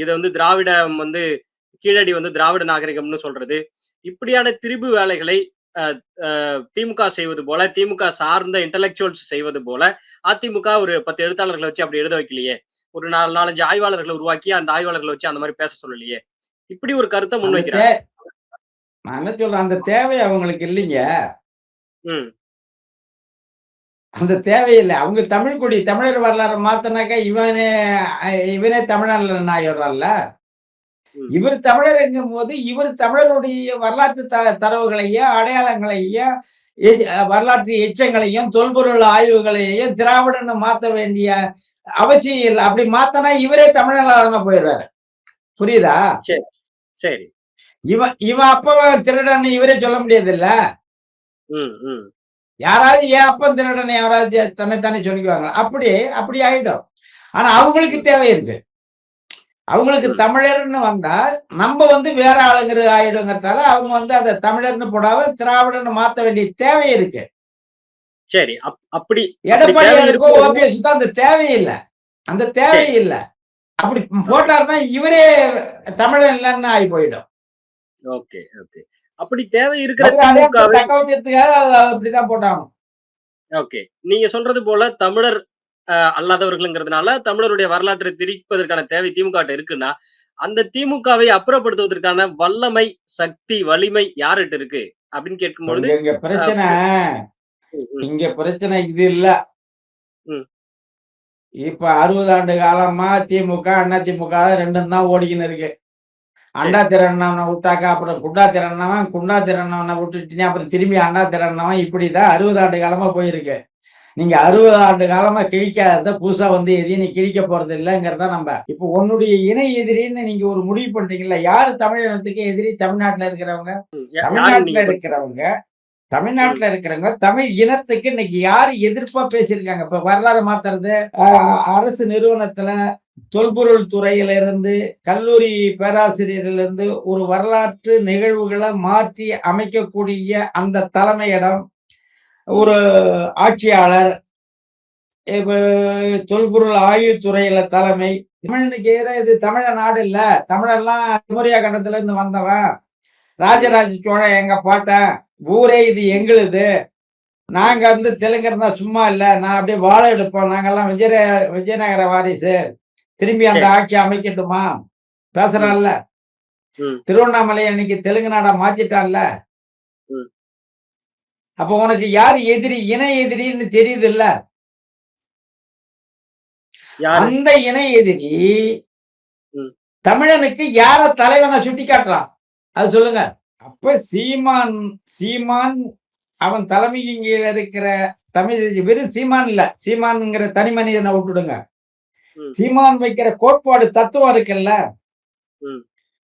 இத வந்து திராவிடம் வந்து கீழடி வந்து திராவிட நாகரிகம்னு சொல்றது. இப்படியான திரிபு வேலைகளை அ அ திமுக செய்வது போல, திமுக சார்ந்த இன்டலெக்சுவல்ஸ் செய்வது போல, அதிமுக ஒரு 10 எழுத்தாளர்கள வச்சு அப்படி எழுத வைக்கலையே! ஒரு 4, 5 ஆய்வாளர்கள உருவாக்கி, அந்த ஆய்வாளர்கள வச்சு அந்த மாரி பேச சொல்லலையே! இப்படி ஒரு கருத்த அந்த தே முன்வைக்கிறாங்க. நான் என்ன சொல்றேன், அந்த தேவை அவங்களுக்கு இல்லைங்க. ம். அந்த தேவையில்ல. அவங்க தமிழ் குடி, தமிழர் வரலாற மாத்துனாக்கா இவனே தமிழன் ஆயிடுறான்ல. ம். இவர் தமிழர்ங்கும்போது, இவர் தமிழருடைய வரலாற்று தரவுகளையும், அடையாளங்களையும், வரலாற்று எச்சங்களையும், தொல்பொருள் ஆய்வுகளையும் திராவிடன்னு மாத்த வேண்டிய அவசியம் இல்ல. அப்படி மாத்துனா இவரே தமிழனா போயிடுறாரு. புரியுதா? சரி, சரி. இவன் இவன் அப்பன் திருடன்னு இவரே சொல்ல முடியாதுல்ல. ம், ம், யாராவது என் அப்பன் திருடன்னு யாராவது தன்னைத்தானே சொல்லிக்குவாங்களா? அப்படி ஆயிடும். ஆனா அவங்களுக்கு ம், தேவை இருக்கு. அவங்களுக்கு ம். தமிழர்ன்னு வந்தா, நம்ம வந்து வேற ஆளுங்கிறது ஆயிடுங்கிறதால, அவங்க வந்து அத தமிழர்ன்னு போடாம திராவிடன்னு மாத்த வேண்டிய தேவை இருக்கு. சரி. அப்படி அப்படி தேவை எடப்பாடியாருக்கோ, இருக்கும். ஓபிஎஸ்க்கோ அந்த தேவையில்ல. அந்த சரி. தேவையில்ல. அப்படி ஓகே, போட்டாருன்னா இவரே தமிழன் இல்லன்னு ஆகி போயிடும். Okay, okay. அப்படி தேவை இருக்கிற அவர் அடையாளத்த திமுகவை தக்க வச்சதுக்காக அப்படிதான் போட்டாகணும். ஓகே. நீங்க சொல்றது போல தமிழர் அல்லாதவர்கள்ங்கிறதுனால, தமிழருடைய வரலாற்றை திரிப்பதற்கான தேவை திமுகட்ட இருக்குன்னா, அந்த திமுகவை அப்புறப்படுத்துவதற்கான வல்லமை, சக்தி, வலிமை யார்ட்ட இருக்கு? அப்படின்னு இப்ப கேட்கும்பொழுது, இங்க அ பிரச்சனை ம், ம், இங்க பிரச்சனை இது இல்ல. ம். இப்ப 60 ஆண்டு காலமா திமுக, அதிமுக 2ம் தான் ஓடிக்கின்னு இருக்கு. அண்டா சரி, திரண்ணவன விட்டாக்கா, அப்புறம் குண்டா திரண்ணவன், குண்டா திரண்ணவன விட்டுட்டீங்க, அப்புறம் திரும்பி அண்டா திரண்ணவன் இப்படிதான் 60 ஆண்டு காலமா போயிருக்கு. நீங்க ம். 60 ஆண்டு காலமா கிழிக்காதத புதுசா வந்து எதையும் நீ கிழிக்க போறது இல்லங்கிறத நம்ப. இப்போ உன்னுடைய இணை எதிரின்னு நீங்க ஒரு முடிவு பண்றீங்கல்ல, யாரு தமிழ் இனத்துக்கு எதிரி தமிழ்நாட்டுல இருக்கிறவங்க? யாருன்னு தமிழ்நாட்டுல நீங்க இருக்கிறவங்க ம். தமிழ்நாட்டுல இருக்கிறவங்க தமிழ் இனத்துக்கு இன்னைக்கு யாரு எதிர்ப்பா பேசியிருக்காங்க? இப்ப வரலாறு மாத்துறது, அரசு நிறுவனத்துல தொல்பொருள் துறையில இருந்து, கல்லூரி பேராசிரியர்ல இருந்து ஒரு வரலாற்று நிகழ்வுகள மாற்றி அமைக்கக்கூடிய அந்த தலைமையிடம், ம். ஒரு ஆட்சியாளர், இப்ப தொல்பொருள் ஆய்வுத் துறையில தலைமை. தமிழனுக்கு எதிரா இது தமிழ நாடு இல்ல. தமிழெல்லாம் குமரியா கண்டத்துல இருந்து வந்தவன். ம். ராஜராஜ சோழன் எங்க பாட்டன். ஊரே இது ம். எங்களுது. ம். நாங்க வந்து தெலுங்கர்னா சும்மா இல்ல. நான் அப்படியே வாழ எடுப்போம். நாங்கெல்லாம் விஜயநகர வாரிசு. திரும்பி அந்த சரி. ஆட்சி அமைக்கட்டுமா? ம். பேசுறான்ல. ம். திருவண்ணாமலை அன்னைக்கு தெலுங்கு நாடா மாத்திட்டான்ல. ம். அப்ப உனக்கு யாரு எதிரி? இணை எதிரின்னு தெரியுதுல்ல. யாரு? அந்த இணை எதிரி ம். தமிழனுக்கு யார தலைவனா சுட்டிக்காட்டுறான்? அது சொல்லுங்க. அப்ப சீமான் சீமான் அவன் தலைமையின் கீழ இருக்கிற தமிழ் வெறும் சீமான் இல்ல. சீமான்ங்கிற தனி மனிதனை விட்டுடுங்க. ம். சீமான் வைக்கிற கோட்பாடு தத்துவம் இருக்குல்ல, ம்.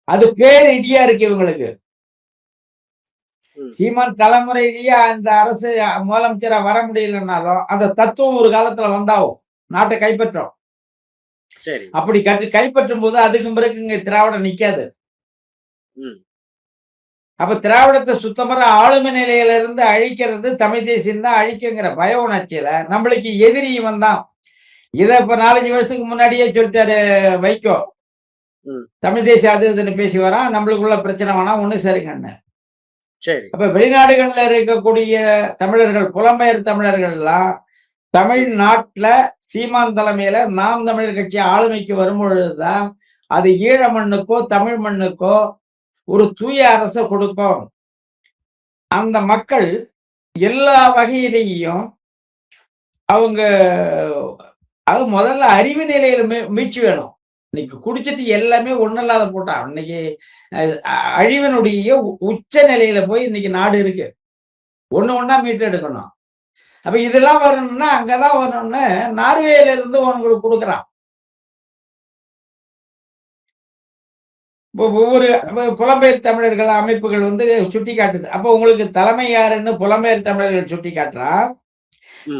அது பேரிடியா இருக்கு இவங்களுக்கு. ம். சீமான் தலைமுறையிலேயே அந்த அரசு முதலமைச்சரா வர முடியலன்னாலும், அந்த தத்துவம் ஒரு காலத்துல வந்தாகும். நாட்ட கைப்பற்றும். சரி. அப்படி கைப்பற்றும்போது அதுக்கு பிறகு இங்க திராவிடம் நிக்காது. ம். அப்ப திராவிடத்த சுத்தமற ஆளுமை நிலையில இருந்து அழிக்கிறது தமிழ் தேசியம் தான் அழிக்குங்கிற பய உணர்ச்சியில நம்மளுக்கு எதிரி இவன் தான். இத இப்ப 4, 5 வருஷத்துக்கு முன்னாடியே சொல்லிட்டாரு வைகோ. ம். தமிழ் தேசியம் அது இதுன்னு பேசி வரான். நம்மளுக்குள்ள பிரச்சனை வேணாம் ஒண்ணு சரிங்கன்னு. சரி. அப்ப வெளிநாடுகள்ல இருக்கக்கூடிய தமிழர்கள், புலம்பெயர் தமிழர்கள்லாம் தமிழ்நாட்டுல சீமான் தலைமையில நாம் தமிழர் கட்சி ஆளுமைக்கு வரும்பொழுதுதான் அது ஈழ மண்ணுக்கோ, தமிழ் மண்ணுக்கோ ஒரு தூய அரச கொடுக்கும். அந்த மக்கள் எல்லா வகையிலேயும் அவங்க அது முதல்ல அறிவு நிலையில மீட்சி வேணும். இன்னைக்கு குடிச்சிட்டு எல்லாமே ஒண்ணும் இல்லாத போட்டான். இன்னைக்கு அழிவினுடைய உச்ச நிலையில போய் இன்னைக்கு நாடு இருக்கு. ஒண்ணு ஒண்ணா மீட்டு எடுக்கணும். அப்ப இதெல்லாம் வரணும்னா அங்கதான் வரணும்னு நார்வேல இருந்து உங்களுக்கு கொடுக்குறான். ஒவ்வொரு புலம்பெயர் தமிழர்கள் அமைப்புகள் வந்து சுட்டி காட்டுது. அப்ப உங்களுக்கு தலைமை யாருன்னு புலம்பெயர் தமிழர்கள் சுட்டி காட்டுறான்.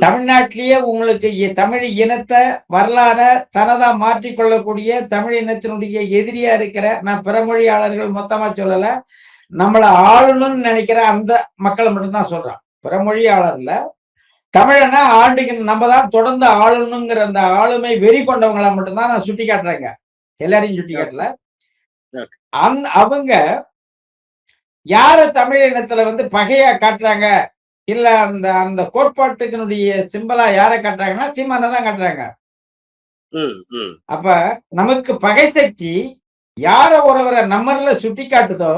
தமிழ்நாட்டிலேயே உங்களுக்கு தமிழ் இனத்தை வரலாற தனதா மாற்றிக்கொள்ளக்கூடிய தமிழ் இனத்தினுடைய எதிரியா இருக்கிற, நான் பிறமொழியாளர்கள் மொத்தமா சொல்லல, நம்மள ஆளணும்னு நினைக்கிற அந்த மக்களை மட்டும்தான் சொல்றான். பிறமொழியாளர்ல தமிழனை ஆண்டுக்கு நம்ம தான் தொடர்ந்து ஆளணுங்கிற அந்த ஆளுமை வெறி கொண்டவங்களை மட்டும்தான் நான் சுட்டி காட்டுறேங்க. எல்லாரையும் சுட்டி காட்டல. அவங்க யார தமிழ் இனத்துல வந்து பகையா காட்டுறாங்க, இல்ல அந்த அந்த கோட்பாட்டுக்குனுடைய சிம்பலா யார காட்டுறாங்கன்னா சீமானை தான் காட்டுறாங்க. அப்ப நமக்கு பகை சக்தி யார ஒருவரை நம்மள சுட்டி காட்டுதோ,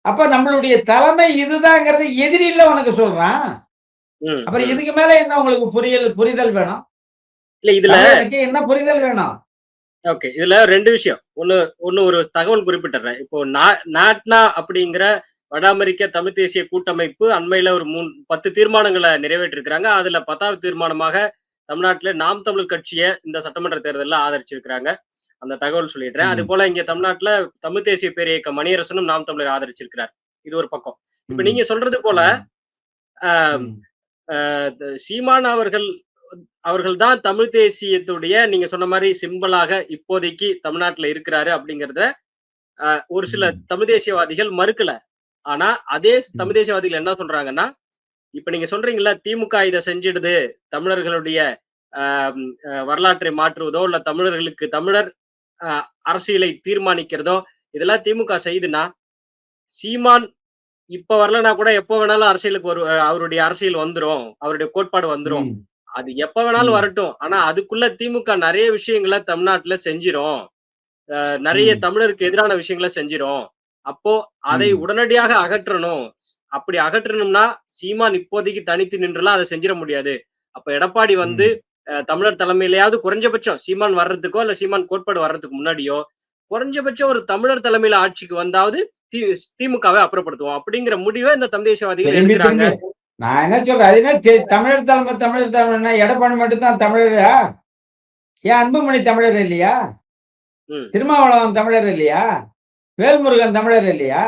அப்ப நம்மளுடைய தலைமை இதுதாங்கிறது எதிரில உனக்கு சொல்றான். அப்புறம் இதுக்கு மேல என்ன உங்களுக்கு புரிதல் வேணும்? இல்ல இதுல என்ன புரிதல் வேணும்? ஓகே, இதுல 2 விஷயம். ஒண்ணு ஒரு தகவல் குறிப்பிட்டுறேன். இப்போ நாட்னா அப்படிங்கிற வட அமெரிக்க தமிழ் தேசிய கூட்டமைப்பு அண்மையில ஒரு 10 தீர்மானங்களை நிறைவேற்றிருக்கிறாங்க. அதுல 10வது தீர்மானமாக தமிழ்நாட்டில நாம் தமிழர் கட்சியை இந்த சட்டமன்ற தேர்தலில் ஆதரிச்சிருக்கிறாங்க. அந்த தகவல் சொல்லிடுறேன். அது போல இங்க தமிழ்நாட்டுல தமிழ் தேசிய பேரியக்க மணியரசனும் நாம் தமிழர் ஆதரிச்சிருக்கிறார். இது ஒரு பக்கம். இப்ப நீங்க சொல்றது போல சீமான் அவர்கள் தான் தமிழ் தேசியத்துடைய நீங்க சொன்ன மாதிரி சிம்பலாக இப்போதைக்கு தமிழ்நாட்டுல இருக்கிறாரு அப்படிங்கறத ஒரு சில தமிழ் தேசியவாதிகள் மறுக்கல. ஆனா அதே தமிழ் தேசியவாதிகள் என்ன சொல்றாங்கன்னா, இப்ப நீங்க சொல்றீங்களா திமுக இதை செஞ்சிடுது, தமிழர்களுடைய வரலாற்றை மாற்றுவதோ இல்ல தமிழர்களுக்கு தமிழர் அரசியலை தீர்மானிக்கிறதோ இதெல்லாம் திமுக செய்துன்னா, சீமான் இப்ப வரலன்னா கூட எப்ப வேணாலும் அரசியலுக்கு அவருடைய அரசியல் வந்துரும், அவருடைய கோட்பாடு வந்துரும். அது எப்ப வேணாலும் வரட்டும். ஆனா அதுக்குள்ள திமுக நிறைய விஷயங்களை தமிழ்நாட்டுல செஞ்சிரும், நிறைய தமிழருக்கு எதிரான விஷயங்களை செஞ்சிரும். அப்போ அதை உடனடியாக அகற்றணும். அப்படி அகற்றணும்னா சீமான் இப்போதைக்கு தனித்து நின்றுலாம் அதை செஞ்சிட முடியாது. அப்ப எடப்பாடி வந்து தமிழர் தலைமையிலேயாவது குறைஞ்சபட்சம் சீமான் வர்றதுக்கோ இல்ல சீமான் கோட்பாடு வர்றதுக்கு முன்னாடியோ குறைஞ்சபட்சம் ஒரு தமிழர் தலைமையில ஆட்சிக்கு வந்தாவது திமுகவை அப்புறப்படுத்துவோம் அப்படிங்கிற முடிவை இந்த தமிழ் தேசியவாதிகள் எடுக்கிறாங்க. நான் என்ன சொல்றேன், அது என்ன தமிழர் தலைமை எடப்பாடி மட்டும் தான் தமிழரா? ஏன் அன்புமணி தமிழர் இல்லையா? திருமாவளவன் தமிழர் இல்லையா? வேல்முருகன் தமிழர் இல்லையா?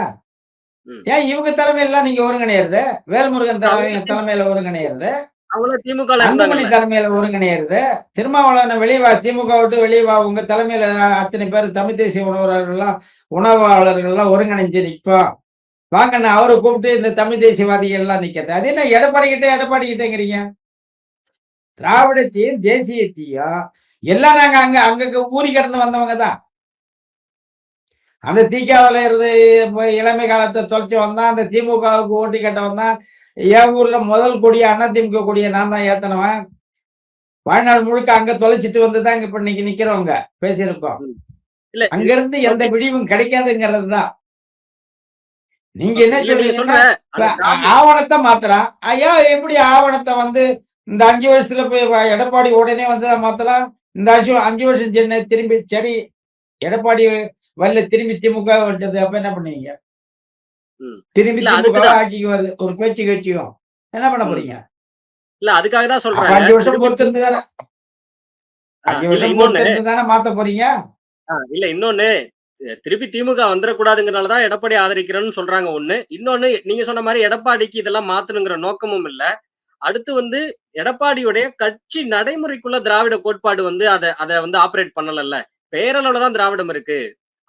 ஏன் இவங்க தலைமையில நீங்க ஒருங்கிணையிறது? வேல்முருகன் தலைமையில ஒருங்கிணையிறது, அன்புமணி தலைமையில ஒருங்கிணையிறது, திருமாவளவனை வெளிவா, திமுக விட்டு வெளிவா, உங்க தலைமையில அத்தனை பேர் தமிழ் தேசிய உணவாளர்கள்லாம் ஒருங்கிணைஞ்சு நிற்போம் வாங்க, அவரை கூப்பிட்டு இந்த தமிழ் தேசியவாதிகள் எல்லாம் நிக்கிறது. அது என்ன எடப்பாடி கிட்டேங்கிறீங்க? திராவிடத்தையும் தேசியத்தையும் எல்லாம் நாங்க அங்க ஊறி கிடந்து வந்தவங்க தான். அந்த திகாவில இருந்து இளமை காலத்தை தொலைச்சு வந்தான், அந்த திமுகவுக்கு ஓட்டி கட்ட வந்தான். என் ஊர்ல முதல் கொடிய அதிமுக கொடிய நான் தான் ஏத்தனவன். வாழ்நாள் முழுக்க அங்க தொலைச்சிட்டு வந்துதான் இப்ப இன்னைக்கு நிக்கிறவங்க பேசியிருக்கோம். அங்க இருந்து எந்த விடிவும் கிடைக்காதுங்கிறது தான். நீங்க என்ன சொல்றீங்கன்னா ஆவணத்தை மாத்தலாம். ஐயா எப்படி ஆவணத்தை வந்து இந்த 5 வருஷத்துல போய் எடப்பாடி உடனே வந்து மாத்தலாம்? இந்த 5 வருஷம் சின்ன திரும்பி சரி எடப்பாடி வரல, திரும்பி திமுக வந்தது, அப்ப என்ன பண்ணுவீங்க? திரும்பி திமுக ஆட்சிக்கு வருது, ஒரு பேச்சு கட்சியும் என்ன பண்ண போறீங்க? இல்ல அதுக்காக தான் சொல்றேன், 5 வருஷம் பொறுத்து இருந்து தானே 5 வருஷம் பொறுத்து இருந்து தானே மாத்த போறீங்க. இல்ல இன்னொன்னு, திருப்பி திமுக வந்துடக்கூடாதுங்கிறனாலதான் எடப்பாடி ஆதரிக்கிறேன்னு சொல்றாங்க ஒண்ணு. இன்னொன்னு நீங்க சொன்ன மாதிரி எடப்பாடிக்கு இதெல்லாம் மாத்தணுங்கிற நோக்கமும் இல்ல. அடுத்து வந்து எடப்பாடியுடைய கட்சி நடைமுறைக்குள்ள திராவிட கோட்பாடு வந்து அதை வந்து ஆபரேட் பண்ணல. பேரளவுல தான் திராவிடம் இருக்கு.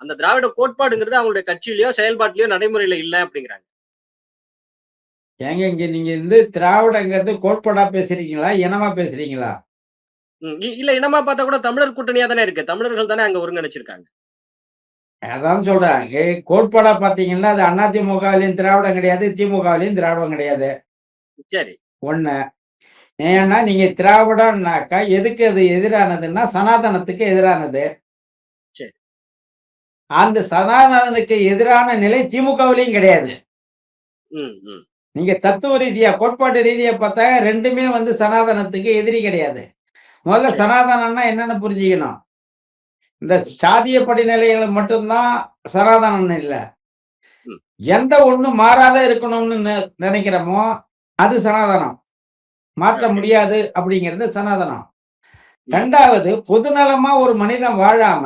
அந்த திராவிட கோட்பாடுங்கிறது அவங்களுடைய கட்சியிலயோ செயல்பாட்டிலயோ நடைமுறையில இல்ல அப்படிங்கிறாங்க. ஏங்க இங்க நீங்க வந்து திராவிடங்கிறது கோட்பாடா பேசுறீங்களா, இனமா பேசுறீங்களா? இல்ல இனமா பார்த்தா கூட தமிழர் கூட்டணியா தானே இருக்கு. தமிழர்கள் தானே அங்க ஒருங்கிணைச்சிருக்காங்க. அதான் சொல்றேன், கோட்பாடா பாத்தீங்கன்னா அது அதிமுகவிலையும் திராவிடம் கிடையாது, திமுகவிலையும் திராவிடம் கிடையாது. சரி, ஒண்ணு. ஏன்னா நீங்க திராவிடம்னாக்கா எதுக்கு அது எதிரானதுன்னா சனாதனத்துக்கு எதிரானது. சரி, அந்த சனாதனத்துக்கு எதிரான நிலை திமுகவிலையும் கிடையாது. நீங்க தத்துவ ரீதியா கோட்பாட்டு ரீதியா பார்த்தா ரெண்டுமே வந்து சனாதனத்துக்கு எதிரி கிடையாது. முதல்ல சனாதனம்னா என்னன்னு புரிஞ்சுக்கணும். இந்த சாதிய படிநிலைகளை மட்டும்தான் சனாதனம் இல்ல. எந்த ஒண்ணு மாறாத இருக்கணும்னு நினைக்கிறோமோ அது சனாதனம். மாற்ற ஓகே. முடியாது அப்படிங்கிறது சனாதனம். ம். ரெண்டாவது, பொதுநலமா ஒரு மனிதன் வாழாம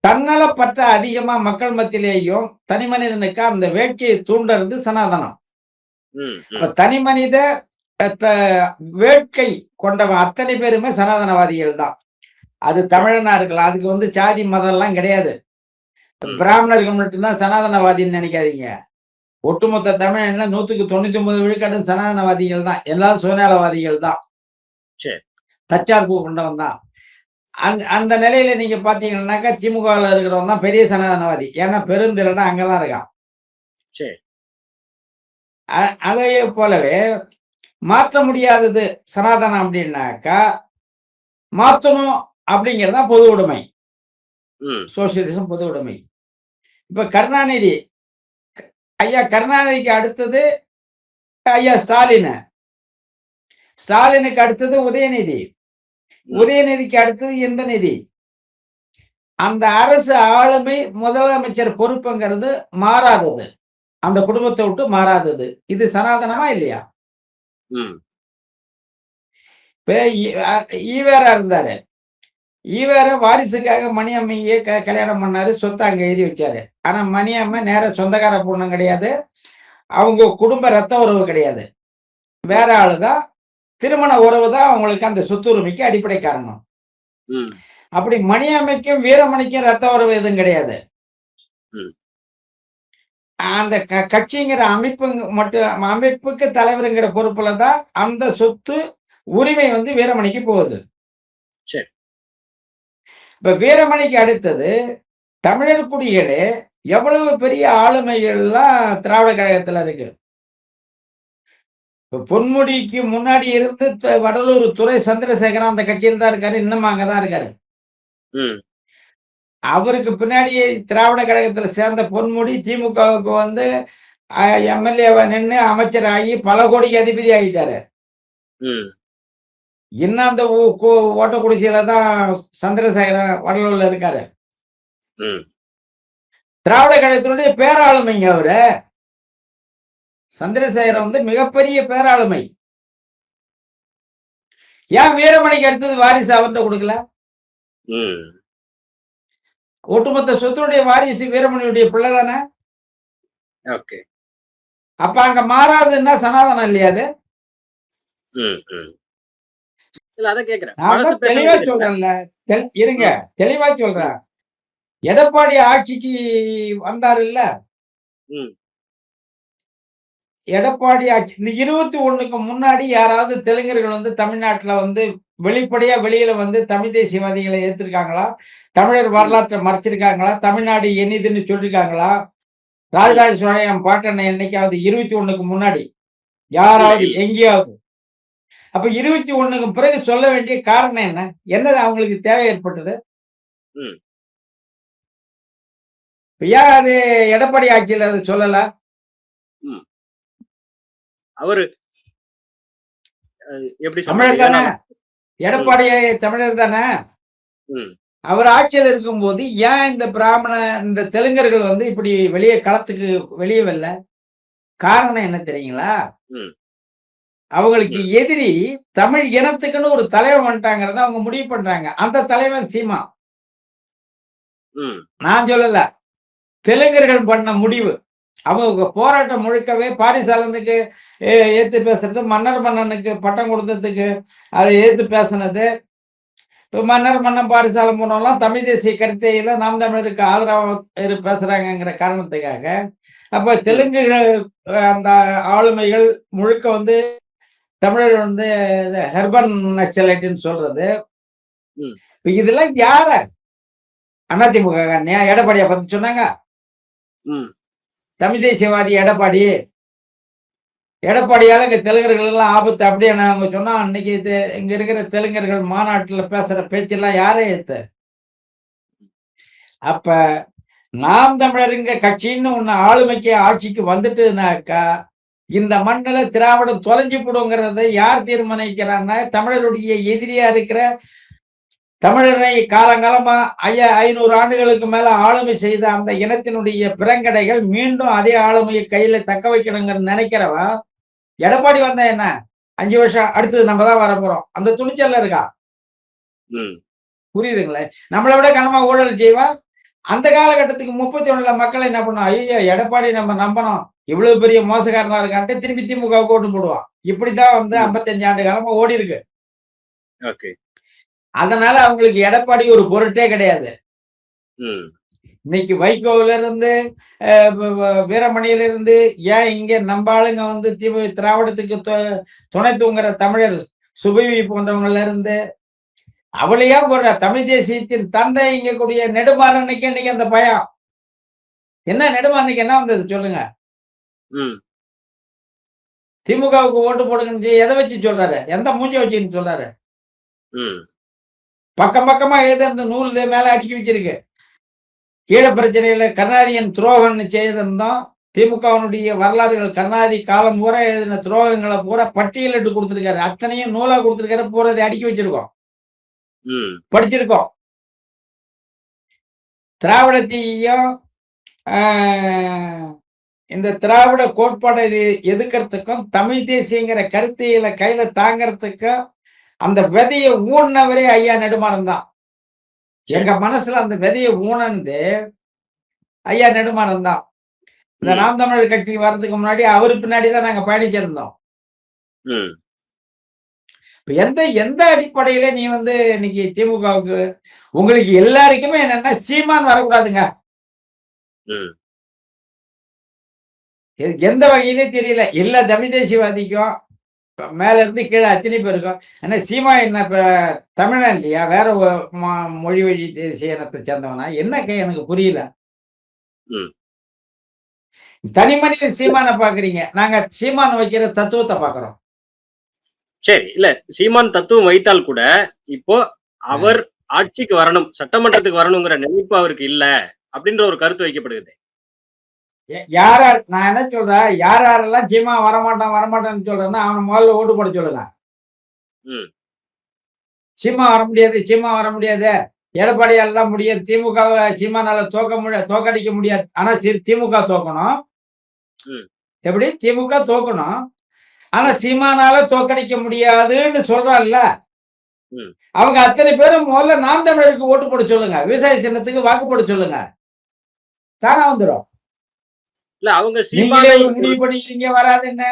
தன்னலப்பற்ற அதிகமா மக்கள் மத்தியிலேயும் தனி மனிதனுக்கு அந்த வேட்கையை தூண்டுறது சனாதனம். ம். அப்ப ம். தனி மனித வேட்கை கொண்டவன் அத்தனை பேருமே சனாதனவாதிகள் தான். அது சரி. தமிழனா இருக்கலாம். அதுக்கு ஜாதி மதம் எல்லாம் கிடையாது. ம். பிராமணர்கள் மட்டும்தான் சனாதனவாதின்னு நினைக்காதீங்க. ஒட்டுமொத்த தமிழன்ல 100க்கு 99 விழுக்காடு சனாதனவாதிகள் தான். எல்லாரும் சுயநலவாதிகள் தான். சரி. தற்சார்பு கொண்டவன் தான். அந்த நிலையில நீங்க பாத்தீங்கன்னாக்கா திமுகவில் இருக்கிறவன் தான் பெரிய சனாதனவாதி. ஏன்னா பெருந்திரனா அங்கதான் இருக்கான். சரி. அதே போலவே மாற்ற முடியாதது சனாதனம் அப்படின்னாக்கா மாற்றணும் அப்படிங்கிறது தான் பொது உடைமை. ம். சோசியலிசம் பொது உடைமை. இப்ப கருணாநிதி, ஐயா கருணாநிதிக்கு அடுத்தது ஐயா ஸ்டாலின். ஸ்டாலினுக்கு அடுத்தது உதயநிதி. உதயநிதிக்கு அடுத்தது இன்பநிதி. அந்த அரசு ஆளுமை முதலமைச்சர் பொறுப்புங்கிறது மாறாதது. அந்த குடும்பத்தை விட்டு மாறாதது. இது சனாதனமா இல்லையா? ம். இப்ப ஈவேரா இருந்தாரு. ஈவேரா வாரிசுக்காக மணியம்மையே கல்யாணம் பண்ணாரு. சொத்தை அங்க எழுதி வச்சாரு. ஆனா மணியம்மை நேர சொந்தக்கார பொண்ணும் கிடையாது. அவங்க குடும்ப ரத்த உறவு கிடையாது. வேற ஆளுதான். திருமண உறவு தான் அவங்களுக்கு அந்த சொத்துரிமைக்கு அடிப்படை காரணம். ம். அப்படி மணியம்மைக்கும் வீரமணிக்கும் ரத்த உறவு எதுவும் கிடையாது. ம். அந்த கட்சிங்கிற அமைப்புக்கு தலைவருங்கிற பொறுப்புல தான் அந்த சொத்து உரிமை வீரமணிக்கு போகுது. சரி. இப்ப வீரமணிக்கு அடுத்தது தமிழர் குடிகளே எவ்வளவு பெரிய ஆளுமைகள்லாம் திராவிட கழகத்துல இருக்கு. இப்ப பொன்முடிக்கு முன்னாடி இருந்து வடலூர் துரை சந்திரசேகரன் அந்த கட்சியில் தான் இருக்காரு. இன்னும் அங்கதான் இருக்காரு. ம். அவருக்கு பின்னாடி திராவிட கழகத்துல சேர்ந்த பொன்முடி திமுகவுக்கு எம்எல்ஏவா நின்று அமைச்சர் ஆகி பல கோடிக்கு அதிபதி ஆகிட்டாரு. ம். இன்னும் அந்த ஓட்ட குடிசையில தான் சந்திரசேகரன் வடலூர்ல இருக்காரு. ம். திராவிட கழகத்தினுடைய பேராளுமைங்க அவரு. சந்திரசேகரன் மிகப்பெரிய பேராளுமை. ஏன் வீரமணிக்கு அடுத்தது வாரிசு அவர்கிட்ட கொடுக்கல? ம். ஒட்டுமொத்த சொத்துடைய வாரிசு வீரமணியுடைய பிள்ளை தானே. ஓகே. அப்ப அங்க மாறாதுன்னா சனாதனம் இல்லையா அது? ம். ம். இல்ல அத கேக்குறேன். நான் தெளிவா சொல்றேன்ல. இருங்க, தெளிவா சொல்றேன். எடப்பாடி ஆட்சிக்கு வந்தாரு இல்ல, ம். எடப்பாடி ஆட்சி இந்த 21க்கு முன்னாடி யாராவது தெலுங்கர்கள் தமிழ்நாட்டுல வெளிப்படையா வெளியில தமிழ் தேசியவாதிகளை ஏத்திருக்காங்களா? தமிழர் வரலாற்றை மறைச்சிருக்காங்களா? தமிழ்நாடு இனிதுன்னு சொல்லிருக்காங்களா? ராஜராஜ சோழன் பாட்டனை என்னைக்காவது 21க்கு முன்னாடி யாராவது எங்கேயாவது? அப்ப 21க்கு பிறகு சொல்ல வேண்டிய காரணம் என்ன? என்னது அவங்களுக்கு தேவை ஏற்பட்டது? ஏன் அது எடப்பாடி ஆட்சியில் அது சொல்லல? அவரு எப்படி தமிழர் தானே? எடப்பாடி தமிழர் தானே? அவர் ஆட்சியில் இருக்கும்போது ஏன் இந்த தெலுங்கர்கள் இப்படி வெளியே களத்துக்கு வெளியே வரல? காரணம் என்ன தெரியுங்களா? அவங்களுக்கு எதிரி தமிழ் இனத்துக்குன்னு ஒரு தலைவன் வந்துட்டாங்கிறத அவங்க முடிவு பண்றாங்க. அந்த தலைவன் சீமா. நான் சொல்லல, தெலுங்கர்கள் பண்ண முடிவு. அவங்க போராட்டம் முழுக்கவே பாரிசாலனுக்கு ஏத்து பேசுறது, மன்னனுக்கு பட்டம் கொடுத்ததுக்கு அதை ஏத்து பேசினது, மன்னன் பாரிசாலம் போனவெல்லாம் தமிழ் தேசிய கருத்தையில நாம் தமிழருக்கு ஆதரவாக பேசுறாங்கிற காரணத்துக்காக அப்ப தெலுங்கு அந்த ஆளுமைகள் முழுக்க தமிழர் ஹெர்பன் நக்சலைட்னு சொல்றது. இதெல்லாம் யார அதிமுக எடப்பாடியா பத்தி சொன்னாங்க? தமிழ் தேசியவாதி எடப்பாடியால இங்க தெலுங்கர்கள் எல்லாம் ஆபத்து அப்படியே அவங்க சொன்னா அன்னைக்கு இங்க இருக்கிற தெலுங்கர்கள் மாநாட்டுல பேசுற பேச்செல்லாம் யாரே ஏத்த? அப்ப நாம் தமிழருங்க கட்சின்னு ஒண்ணு ஆளுமைக்கு ஆட்சிக்கு வந்துட்டுனாக்கா இந்த மண்ணில திராவிடம் தொலைஞ்சு போடுங்கிறத யார் தீர்மானிக்கிறான்னா தமிழருடைய எதிரியா இருக்கிற தமிழரை காலங்காலமா 500 ஆண்டுகளுக்கு மேல ஆளுமை செய்த அந்த இனத்தினுடைய பிறங்கடைகள் மீண்டும் அதே ஆளுமையை கையில தக்க வைக்கணுங்கிற நினைக்கிறவன் எடப்பாடி வந்தா என்ன? 5 வருஷம் அடுத்தது நம்ம தான் வர போறோம். அந்த துணிச்சல்ல இருக்கா? ம். புரியுதுங்களே? நம்மள விட கனமா ஊழல் செய்வா. அந்த காலகட்டத்துக்கு 31ல மக்கள் என்ன பண்ணும்? ஐயய்யோ! எடப்பாடி நம்ம நம்பணும். இவ்வளவு பெரிய மோசக்காரனா இருக்கான்ட்டு திருப்பி திமுகவுக்கு ஓட்டு போடுவான். இப்படித்தான் வந்து ம். 55 ஆண்டு காலமா ஓடிருக்கு. ஓகே. அதனால அவங்களுக்கு எடப்பாடி ஒரு பொருட்டே கிடையாது. ம். இன்னைக்கு வைகோவில இருந்து வீரமணியில இருந்து ஏன் இங்க நம்ம ஆளுங்க வந்து திராவிடத்துக்கு துணை தூங்குற தமிழர் சுபவி போன்றவங்கல இருந்து அவளையா போடுற தமிழ் தேசியத்தின் தந்தை இங்க கூடிய நெடுமாறன்னைக்கு இன்னைக்கு அந்த பயம் என்ன நெடுமாறன்னைக்கு என்ன வந்தது சொல்லுங்க. ம். திமுகவுக்கு ஓட்டு போடுங்கன்னு எதை வச்சு சொல்றாரு? எந்த மூஞ்ச வச்சுன்னு சொல்றாரு? ம். பக்கம் பக்கமா எழுத அந்த நூல் மேல அடுக்கி வச்சிருக்கு. ஈழ பிரச்சனையில கருணாநிதியின் துரோகம்னு செய்திருந்தோம். திமுகவினுடைய வரலாறுகள் கருணாநிதி காலம் பூரா எழுதின துரோகங்களை பூரா பட்டியலிட்டு கொடுத்திருக்காரு. அத்தனையும் நூலா கொடுத்திருக்காரு. பூரா அதை அடுக்கி வச்சிருக்கோம். ம். படிச்சிருக்கோம். திராவிடத்தையும் இந்த திராவிட கோட்பாடை எதுக்கிறதுக்கும் தமிழ் தேசியங்கிற கருத்தியல கையில தாங்கறதுக்கும் அந்த விதையை ஊனவரே ஐயா நெடுமாறன் தான். எங்க மனசுல அந்த விதையை ஊனந்து ஐயா நெடுமாறன் தான். இந்த நாம் தமிழர் கட்சி வர்றதுக்கு முன்னாடி அவரு பின்னாடிதான் நாங்க பயணிச்சிருந்தோம். இப்ப எந்த அடிப்படையில நீ வந்து இன்னைக்கு திமுகவுக்கு உங்களுக்கு எல்லாருக்குமே என்னன்னா சீமான் வரக்கூடாதுங்க. எந்த வகையிலே தெரியல. எல்லா தமிழ் தேசியவாதிக்கும் மேல இருந்து கீழே அத்தனை பேருக்கும் ஆனா சீமா என்ன இப்ப தமிழன் இல்லையா? வேற மொழி வழி தேசிய இனத்தை சேர்ந்தவனா? என்ன எனக்கு புரியல. தனி மனித சீமானை பாக்குறீங்க. நாங்க சீமான் வைக்கிற தத்துவத்தை பாக்குறோம். சரி, இல்ல சீமான் தத்துவம் வைத்தால் கூட இப்போ அவர் ஆட்சிக்கு வரணும், சட்டமன்றத்துக்கு வரணுங்கிற நினைப்பு அவருக்கு இல்ல அப்படின்ற ஒரு கருத்து வைக்கப்படுகிறது. யார் நான் என்ன சொல்றேன், யாரெல்லாம் சீமா வரமாட்டான்னு சொல்றேன்னா அவனை முதல்ல ஓட்டு போட சொல்லுங்க. சீமா வர முடியாது எடப்பாடியால் தான் முடியாது. திமுக சீமானால தோக்கடிக்க முடியாது. ஆனா திமுக தோக்கணும். எப்படி திமுக தோக்கணும்? ஆனா சீமானால தோக்கடிக்க முடியாதுன்னு சொல்றான்ல. அவங்க அத்தனை பேரும் முதல்ல நாம் தமிழருக்கு ஓட்டு போட சொல்லுங்க. விவசாய சின்னத்துக்கு வாக்கு போட சொல்லுங்க. தானா வந்துடும். இல்ல அவங்க நீங்களே முடிவு பண்ணிக்கிறீங்க வராது என்ன?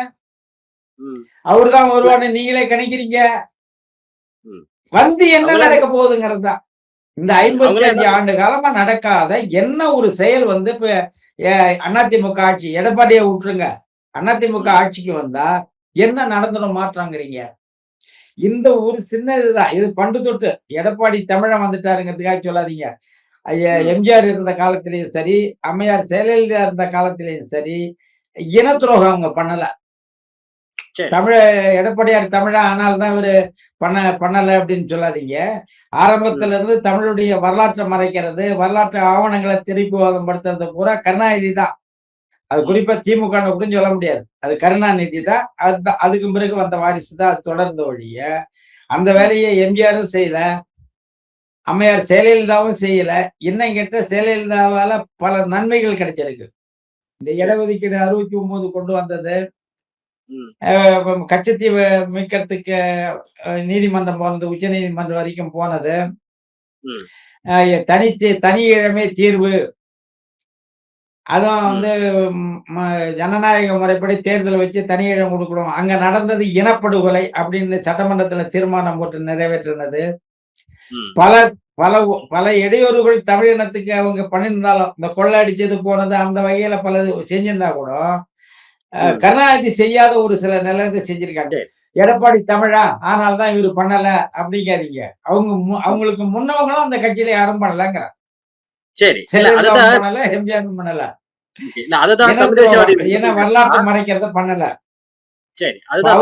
அவருதான் வருவான்னு நீங்களே கணிக்கிறீங்க. வந்து என்ன நடக்க போகுதுங்கிறது தான். இந்த 55 ஆண்டு காலமா நடக்காத என்ன ஒரு செயல் வந்து இப்ப அதிமுக ஆட்சி, எடப்பாடியை விட்டுருங்க, அதிமுக ஆட்சிக்கு வந்தா என்ன நடந்துடும் மாற்றாங்கிறீங்க. இந்த ஒரு சின்ன இதுதான். இது பண்டு தொட்டு எடப்பாடி தமிழன் வந்துட்டாருங்கிறதுக்காக சொல்லாதீங்க. எம்ஜிஆர் இருந்த காலத்திலையும் சரி, அம்மையார் ஜெயலலிதா இருந்த காலத்திலையும் சரி, இன துரோகம் அவங்க பண்ணல. எடப்பாடியார் தமிழா ஆனால்தான் இவரு பண்ணல அப்படின்னு சொல்லாதீங்க. ஆரம்பத்துல இருந்து தமிழுடைய வரலாற்றை மறைக்கிறது, வரலாற்று ஆவணங்களை திருப்பிவாதம் படுத்துறது பூரா கருணாநிதி தான். அது குறிப்பா திமுக கூட சொல்ல முடியாது. அது கருணாநிதி தான். அதுக்கு பிறகு வந்த வாரிசு தான் அது தொடர்ந்த ஒழிய அந்த வேலையை எம்ஜிஆரும் செய்யல, அம்மையார் ஜெயலலிதாவும் செய்யல. இன்னும் கேட்ட ஜெயலலிதாவால பல நன்மைகள் கிடைச்சிருக்கு. இந்த இடஒதுக்கீடு 69 கொண்டு வந்தது, கச்சத்தீவு மீட்கிறதுக்கு நீதிமன்றம் போனது, உச்ச நீதிமன்றம் வரைக்கும் போனது, தனி இழமே தீர்வு, அதுவும் வந்து ஜனநாயக முறைப்படி தேர்தல் வச்சு தனி இடம் கொடுக்கணும். அங்க நடந்தது இனப்படுகொலை அப்படின்னு சட்டமன்றத்துல தீர்மானம் போட்டு நிறைவேற்றினது. பல பல பல இடையூறுகள் தமிழினத்துக்கு அவங்க பண்ணியிருந்தாலும் இந்த கொள்ளை அடிச்சது போனது அந்த வகையில பல செஞ்சிருந்தா கூட கருணாநிதி செய்யாத ஒரு சில நல்லது செஞ்சிருக்காங்க. எடப்பாடி தமிழா ஆனால்தான் இவரு பண்ணல அப்படிங்காதீங்க. அவங்களுக்கு முன்னவங்களும் அந்த கட்சியில யாரும் பண்ணலங்கிற. சரி, பண்ணல, எம்ஜிஆர் பண்ணல. ஏன்னா வரலாற்று மறைக்கிறத பண்ணல. சரி, அதுதான்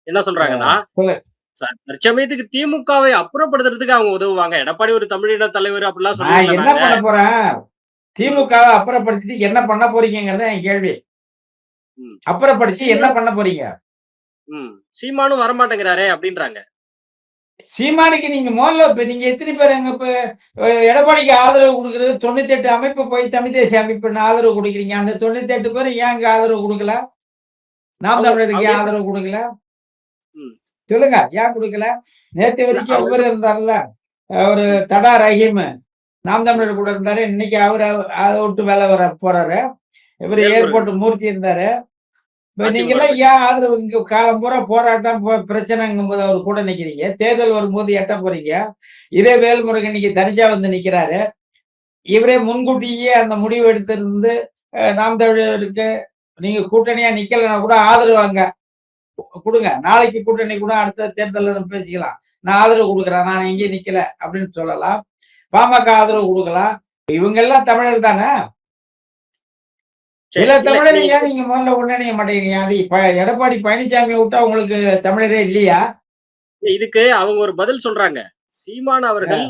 என்ன சொல்றாங்கன்னா தற்சமயத்துக்கு திமுகவை அப்புறப்படுத்துறதுக்கு அவங்க உதவுவாங்க. எடப்பாடி ஒரு தமிழின தலைவர் அப்படிலாம் சொல்லி என்ன பண்ண போறேன்? திமுக அப்புறப்படுத்திட்டு என்ன பண்ண போறீங்கிறத என் கேள்வி. அப்புறப்படுத்தி என்ன பண்ண போறீங்க? சீமானும் வரமாட்டேங்கிறாரே அப்படின்றாங்க. சீமானுக்கு நீங்க முதல்ல நீங்க எத்தனை பேர் இப்ப எடப்பாடிக்கு ஆதரவு கொடுக்கறது 98 அமைப்பு போய் தமிழ் தேசிய அமைப்புன்னு ஆதரவு கொடுக்குறீங்க. அந்த 98 பேர் ஏன் ஆதரவு கொடுக்கல? நாம் அவங்க தமிழருக்கு அவங்க ஏன் ஆதரவு கொடுக்கல? ம். சொல்லுங்க, ஏன் கொடுக்கல? நேத்து இல்ல வரைக்கும் அவங்க இவரு இருந்தார்ல, ஒரு ம். தடா ரஹீம் நாம் ம். தமிழர் கூட இருந்தாரு. இன்னைக்கு அவரு அத விட்டு வேலை வர போறாரு. இவரு வேல்முருகன் ஏர்போர்ட் மூர்த்தி இருந்தாரு. இப்ப அதிமுக நீங்கெல்லாம் போயிட்டாரு. ஏன் ஆதரவு இங்க காலம் பூரா போராட்டம் பிரச்சனைங்கும்போது அவர் கூட நிக்கிறீங்க? தேர்தல் வரும்போது எட்ட போறீங்க. இதே வேல்முருகன் இன்னைக்கு தனிச்சா வந்து நிக்கிறாரு. இவரே முன்கூட்டியே அந்த முடிவு எடுத்திருந்து நாம் தமிழருக்கு நீங்க கூட்டணியா நிக்கலன்னா கூட ஆதரவு அங்க குடுங்க. நாளைக்கு கூட்டணி கூட அடுத்த தேர்தல்ல நம்ம பேசிக்கலாம். நான் ஆதரவு குடுக்குறேன். நான் எங்கேயும் நிக்கல அப்படின்னு சொல்லலாம். பாமக ஆதரவு குடுக்கலாம். இவங்க எல்லாம் தமிழர் தானே. சரி. இல்ல இல்ல தமிழர் நீங்க ஏன் நீங்க முதல்ல ஒன்றிணைய மாட்டேங்கிறீங்க? அது எடப்பாடி பழனிசாமியை விட்டா உங்களுக்கு தமிழரே இல்லையா? இதுக்கு அவங்க ஒரு பதில் சொல்றாங்க. சீமான் அவர்கள்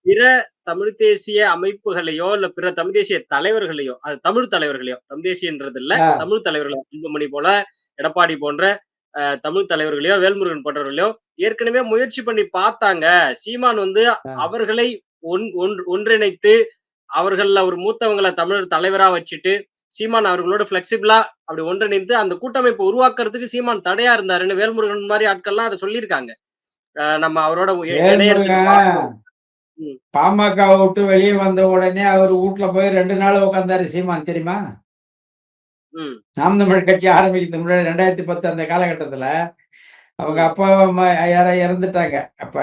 பிற தமிழ் தேசிய அமைப்புகளையோ, இல்ல பிற தமிழ் தேசிய தலைவர்களையோ, அது தமிழ் தலைவர்களையோ, தமிழ் தேசியன்றது இல்ல, அ, தமிழ் தலைவர்களோ, அன்புமணி போல, எடப்பாடி போன்ற தமிழ் தலைவர்களையோ, வேல்முருகன் போன்றவர்களையோ ஏற்கனவே முயற்சி பண்ணி பார்த்தாங்க. சீமான் வந்து அ. அவர்களை ஒன்றிணைத்து, அவர்கள்ல ஒரு மூத்தவங்கள தமிழர் தலைவரா வச்சுட்டு, சீமான் அவர்களோட ஃப்ளெக்சிபிளா அப்படி ஒன்றிணைந்து அந்த கூட்டமைப்ப உருவாக்குறதுக்கு சீமான் தடையா இருந்தாருன்னு வேல்முருகன் மாரி ஆட்கள்லாம் அத சொல்லியிருக்காங்க. நம்ம அவரோட இணையறதுக்கு வேல்முருகன் ம். பாமகவை விட்டு வெளியே வந்த உடனே அவர் வீட்ல போய் 2 நாள் உட்கார்ந்தாரு சீமான் தெரியுமா? ம். நாம் தமிழர் கட்சி ஆரம்பிக்கிறதுக்கு முன்னாடி 2010 அந்த காலகட்டத்துல அவங்க ம். அப்பா, அம்மா யாரோ இறந்துட்டாங்க அப்ப.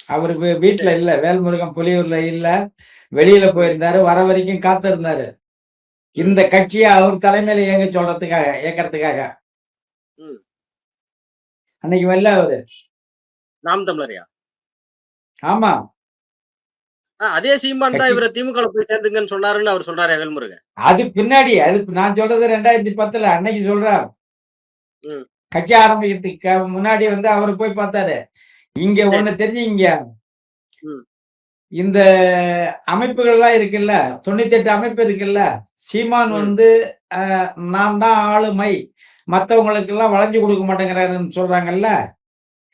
அவரு வீட்ல சரி. இல்ல. வேல்முருகன் புலியூர்ல இல்ல. வெளியில ம். போயிருந்தாரு. வர வரைக்கும் காத்திருந்தாரு. ம். இந்த கட்சிய அவர் தலைமையில இயக்கறதுக்காக. ம். அன்னைக்கு வரல அவரு. நாம் தமிழர்யா? ஆமா. அதே சீமான் தான் கட்சி இவர திமுகல போய் சேர்ந்துங்கன்னு சொன்னாருன்னு அவர் சொல்றாரே வேல்முருகன். அது பின்னாடி. அது நான் சொல்றது 2010ல அன்னைக்கு சொல்றேன். ம். கட்சி ஆரம்பிக்கிறதுக்கு முன்னாடி வந்து அவரு போய் பார்த்தாரு. இங்க சரி. ஒண்ணு தெரிஞ்சுக்கங்க. ம். இந்த அமைப்புகள்லாம் இருக்குல்ல, 98 அமைப்பு இருக்குல்ல, சீமான் ம். வந்து அ நான் தான் ஆளுமை, மத்தவங்களுக்கெல்லாம் வளைஞ்சு கொடுக்க மாட்டேங்கிறாருன்னு சொல்றாங்கல்ல,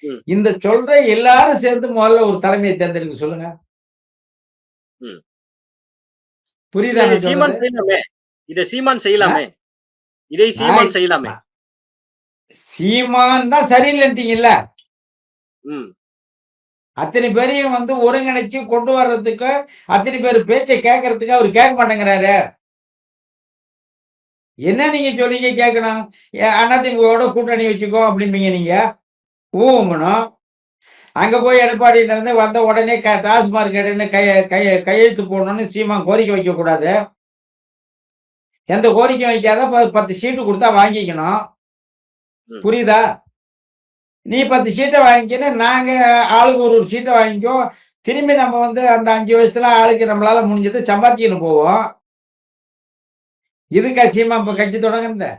ம். இந்த சொல்ற எல்லாரும் சேர்ந்து முதல்ல ஒரு தலைமையை தேர்ந்தெடுக்க சொல்லுங்க. ம். இல்ல புரியுதா இத நான் சொல்றது? சீமான் செய்யலாமே. இத சீமான் அ செய்யலாமே. இதை நான் சீமான் செய்யலாமே. சீமான் தான் சரியில்லன்ட்டீங்கல்ல. ம். அத்தனை பேரையும் வந்து ஒருங்கிணைச்சு கொண்டு வர்றதுக்கு, அத்தனை பேர் பேச்சை கேட்கறதுக்கு அவரு கேட்க மாட்டேங்கிறாரு. என்ன நீங்க சொன்னீங்க கேட்கணும்? அதிமுகவோட கூட்டணி வச்சுக்கோ அப்படிம்பீங்க நீங்க. ஊம்பணும். அங்க போய் எடப்பாடிட்ட வந்து வந்த உடனே டாஸ்மார்க் எடுன்னு கையெழுத்து போடணும்னு சீமான் கோரிக்கை வைக்கக்கூடாது. எந்த கோரிக்கையும் வைக்காத 10 சீட்டு குடுத்தா வாங்கிக்கணும். ம். புரியுதா? நீ 10 சீட்ட வாங்கிக்கின்னு, நாங்க ஆளுக்கு ஒரு சீட்ட வாங்கிக்குவோம். திரும்பி நம்ம வந்து அந்த 5 வருஷத்துல ஆளுக்கு நம்மளால முடிஞ்சத சம்பாரிச்சுக்கின்னு போவோம். இதுக்கா சீமான் இப்ப கட்சி தொடங்குனது?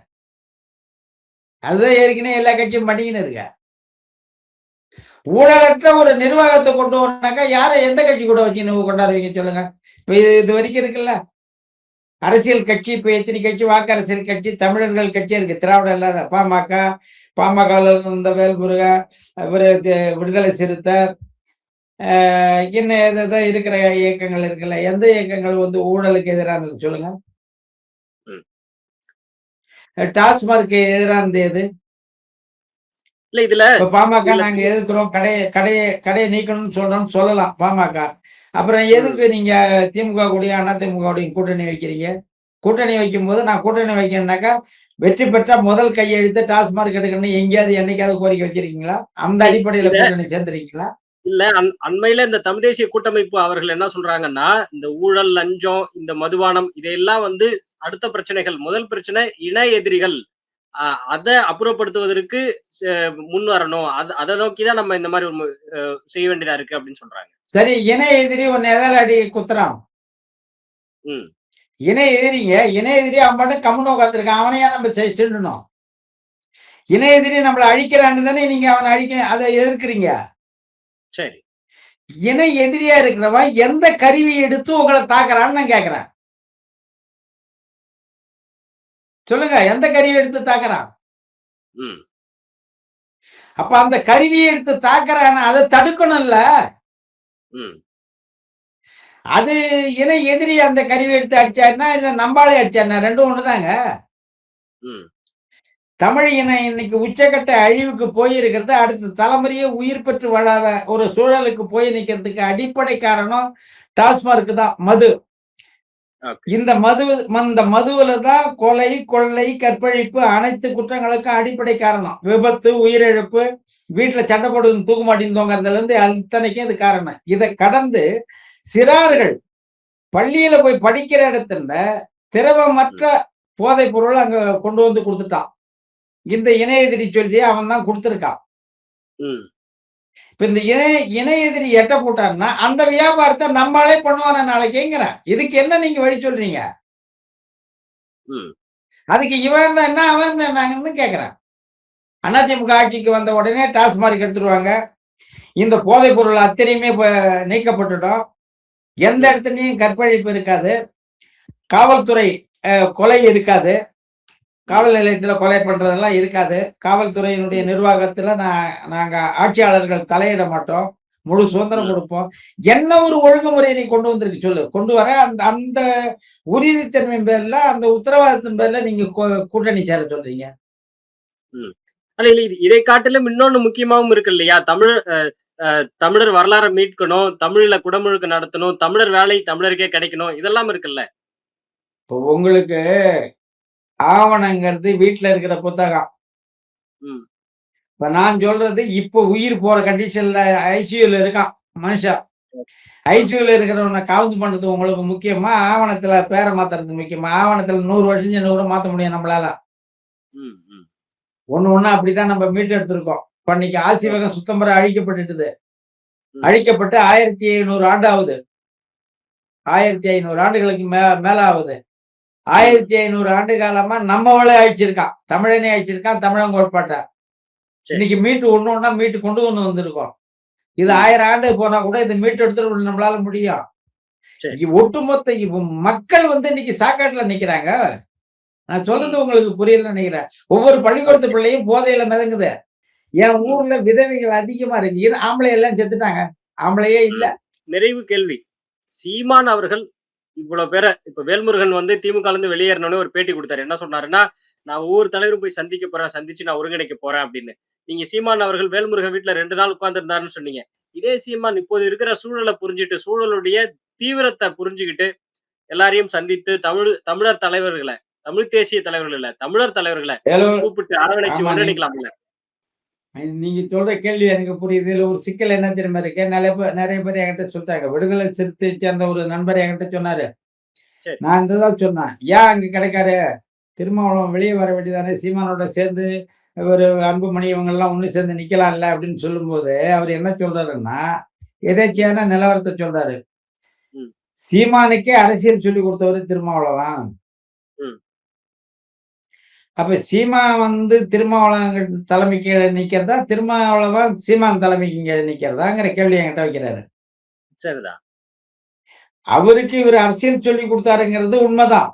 அதுதான் ஏற்கனவே எல்லா கட்சியும் பண்ணிக்கின்னு இருக்கு. ஊழலற்ற ஒரு நிர்வாகத்த கொண்டு வரணும்னாக்கா, யார எந்த கட்சி கூட வச்சுன்னு கொண்டாடுவீங்க சொல்லுங்க? இப்ப இது வரைக்கும் இருக்குல்ல. அரசியல் கட்சி இப்ப எத்தனை கட்சி வாக்கு அரசியல் கட்சி, தமிழர்கள் கட்சி இருக்கு. திராவிடம் இல்லாத பாமக, பாமகல இருந்த வேல்முருகன், இவரு விடுதலை சிறுத்தை, இன்னும் ஏதேதோ இருக்கிற இயக்கங்கள் இருக்குல்ல. எந்த இயக்கங்கள் வந்து ஊழலுக்கு எதிரானது சொல்லுங்க? ம். டாஸ்மார்க் எதிரானது எது? இல்ல இதுல இப்ப பாமக இதுல நாங்க எதிர்க்கிறோம். கடைய நீக்கணும்னு சொல்றோம்னு சொல்லலாம் பாமக. அப்புறம் ம். எதுக்கு நீங்க திமுக கூடயும், அதிமுக கூடயும் கூட்டணி வைக்கிறீங்க? கூட்டணி வைக்கும்போது நான் கூட்டணி வைக்கணும்னாக்கா, வெற்றி பெற்றா முதல் கையெழுத்து டாஸ்மார்க் எடுக்கணும்னு எங்கேயாவது என்னைக்காவது கோரிக்கை வச்சிருக்கீங்களா? அந்த இல்ல அடிப்படையில இத கூட்டணி சேர்ந்திருக்கீங்களா? இல்ல அண்மையில இந்த தமிழ் தேசிய கூட்டமைப்பு அவர்கள் என்ன சொல்றாங்கன்னா, இந்த ஊழல், லஞ்சம், இந்த மதுபானம் இதையெல்லாம் வந்து அடுத்த பிரச்சனைகள். முதல் பிரச்சனை இன எதிரிகள். அ அத அப்புறப்படுத்துவதற்கு ச முன் வரணும். அத நோக்கி தான் நம்ம இந்த மாரி ஒரு செய்ய வேண்டியதா இருக்கு அப்படின்னு சொல்றாங்க. சரி, இணை எதிரி உன்னை எதால அடி குத்துறான்? ம். இணை எதிரிங்க. இணை எதிரி அவன் பாட்டுக்கு கம்முனு உட்கார்ந்திருக்கான். அவன ஏன் நம்ம சீண்டணும்? இணை எதிரி நம்மள அழிக்கிறான்னு தானே நீங்க அவன அத எதிர்க்கிறீங்க. சரி. இணை எதிரியா இருக்கிறவன் எந்த கருவியை எடுத்து உங்கள தாக்குறான்னு நான் கேட்கிறேன். சொல்லுங்க. எந்த கருவிய எடுத்து தாக்குறான்? ம். அப்ப அந்த கருவிய எடுத்து தாக்குறான்னா, அத தடுக்கணும்ல. ம். அது இணை எதிரி அந்த கருவிய எடுத்து அடிச்சாருன்னா, இல்ல நம்பாளே அடிச்சாருன்னா 2ம் ஒண்ணுதாங்க. ம். தமிழ் இனம் இன்னைக்கு உச்சக்கட்ட அழிவுக்கு போயிருக்கிறது. அடுத்த தலைமுறையே உயிர் பெற்று வாழாத ஒரு சூழலுக்கு போய் நிக்கிறதுக்கு அடிப்படை காரணம் டாஸ்மார்க் தான், மது. ஓகே. இந்த மதுவுல தான் கொலை, கொள்ளை, கற்பழிப்பு அனைத்து குற்றங்களுக்கும் அடிப்படை காரணம். விபத்து, உயிரிழப்பு, வீட்டுல சண்டை போட்டு தூக்க மாட்டேங்குறதுல இருந்து அத்தனைக்கும் இது காரணம். இதை கடந்து சிறார்கள் பள்ளியில போய் படிக்கிற இடத்துல திரவமற்ற போதைப் பொருள் அங்க கொண்டு வந்து கொடுத்துட்டான். இந்த இணை எதிரி சொல்லி அவன் தான் கொடுத்திருக்கான். ம். இப்ப இந்த இணை எதிரி எட்ட போட்டான்னா அந்த வியாபாரத்தை நம்மளே பண்ணுவான நாளைக்குங்கிறேன். இதுக்கு என்ன நீங்க வழி சொல்றீங்க? ம். அதுக்கு இவன் தான் என்ன அவன் தான் என்னன்னு கேக்குறேன். அதிமுக ஆட்சிக்கு வந்த உடனே டாஸ்மார்க் எடுத்துருவாங்க. இந்த போதைப் பொருள் அத்தனையுமே நீக்கப்பட்டுடும். எந்த இடத்துலயும் கற்பழிப்பு இருக்காது. காவல்துறை கொலை இருக்காது. காவல் நிலையத்துல கொலை பண்றதெல்லாம் இருக்காது. காவல்துறையினுடைய நிர்வாகத்துல நாங்க ஆட்சியாளர்கள் தலையிட மாட்டோம். முழு சுதந்திரம் கொடுப்போம். என்ன ஒரு ஒழுங்குமுறையை நீ கொண்டு வந்திருக்கு சொல்லு. கொண்டு வர அந்த அந்த உறுதித்தன்மை பேர்ல, அந்த உத்தரவாதத்தின் பேர்ல நீங்க கூட்டணி சேர சொல்றீங்க. ஆனா இதை காட்டிலும் இன்னொன்னு முக்கியமாவும் இருக்கு இல்லையா? தமிழர் வரலாறை மீட்கணும், தமிழ்ல குடமுழுக்கு நடத்தணும், தமிழர் வேலை தமிழருக்கே கிடைக்கணும், இதெல்லாம் இருக்குல்ல. இப்போ உங்களுக்கு ஆவணங்கிறது வீட்டுல இருக்கிற புத்தகம். இப்ப நான் சொல்றது இப்ப உயிர் போற கண்டிஷன்ல ஐசியூல இருக்கான் மனுஷன். ஐசியூல இருக்கிறவனை கவுந்து பண்றது உங்களுக்கு முக்கியமா? ஆவணத்துல பேரை மாத்துறது முக்கியமா? ஆவணத்துல 100 வருஷம் சென்று கூட மாத்த முடியும் நம்மளால. ஒண்ணு அப்படிதான் நம்ம மீட்டு எடுத்திருக்கோம். இப்ப இன்னைக்கு ஆசிவகம் சுத்தம் பெற அழிக்கப்பட்டுட்டுது. அழிக்கப்பட்டு 1700 ஆண்டு ஆகுது. 1500 ஆண்டுகளுக்கு மேல ஆகுது. 1500 ஆண்டு காலமா நம்மளே அழிச்சிருக்கான். தமிழனே அழிச்சிருக்கான். தமிழன் கோட்பாட்டை இன்னைக்கு மீட்டு ஒண்ணு மீட்டு கொண்டு வந்திருக்கோம். இது 1000 ஆண்டு போனா கூட இதை மீட்டு எடுத்துட்டு நம்மளால முடியும். ஒட்டுமொத்த மக்கள் இன்னைக்கு சாக்காட்டுல நிக்கிறாங்க. நான் சொல்றது உங்களுக்கு புரியல நினைக்கிறேன். ஒவ்வொரு பள்ளிக்கூடத்து பிள்ளையும் போதையில மிதங்குது. என் ஊர்ல விதவைகள் அதிகமா இருக்கு. ஆம்பளை எல்லாம் செத்துட்டாங்க. ஆம்பளையே இல்ல. நிறைவு கேள்வி. சீமான் அவர்கள் இவ்வளவு பேரை இப்ப வேல்முருகன் திமுக இருந்து வெளியேறணும்னு ஒரு பேட்டி கொடுத்தாரு. என்ன சொன்னாருன்னா, நான் ஒவ்வொரு தலைவரும் போய் சந்திக்க போறேன், சந்திச்சு நான் ஒருங்கிணைக்க போறேன் அப்படின்னு. நீங்க சீமான் அவர்கள் வேல்முருகன் வீட்டுல 2 நாள் உட்கார்ந்து இருந்தாருன்னு சொன்னீங்க. இதே சீமான் இப்போது இருக்கிற சூழலை புரிஞ்சுட்டு, சூழலுடைய தீவிரத்தை புரிஞ்சுக்கிட்டு எல்லாரையும் சந்தித்து தமிழர் தலைவர்களை, தமிழ் தேசிய தலைவர்கள் இல்ல, தமிழர் தலைவர்களை கூப்பிட்டு அரவணைச்சு ஒன்றிணைக்கலாம்ல. நீங்க சொல்ற கேள்வி எனக்கு புரியுது. இதுல ஒரு சிக்கல் என்ன தெரியுமா இருக்கு? நிறைய பேர் என்கிட்ட சொல்லிட்டாங்க. விடுதலை சிறுத்தை சேர்ந்த ஒரு நண்பர் என்கிட்ட சொன்னாரு. நான் இதுதான் சொன்னேன். ஏன் அங்க கிடைக்காரு? திருமாவளவன் வெளியே வர வேண்டியதானே, சீமானோட சேர்ந்து ஒரு அன்புமணி இவங்க எல்லாம் ஒண்ணு சேர்ந்து நிக்கலாம்ல அப்படின்னு சொல்லும் போது அவர் என்ன சொல்றாருன்னா, எதேச்சியான நிலவரத்தை சொல்றாரு. சீமானுக்கே அரசியல் சொல்லி கொடுத்தவரு திருமாவளவன். அப்ப சீமா திருமாவளவன் தலைமை கீழே நிக்கிறதா, திருமாவளவன் சீமான் தலைமைக்கு கீழே நிக்கிறதாங்கிற கேள்வி என்கிட்ட வைக்கிறாரு. சரிதான். அவருக்கு இவர் அரசியல் சொல்லி கொடுத்தாருங்கிறது உண்மைதான்.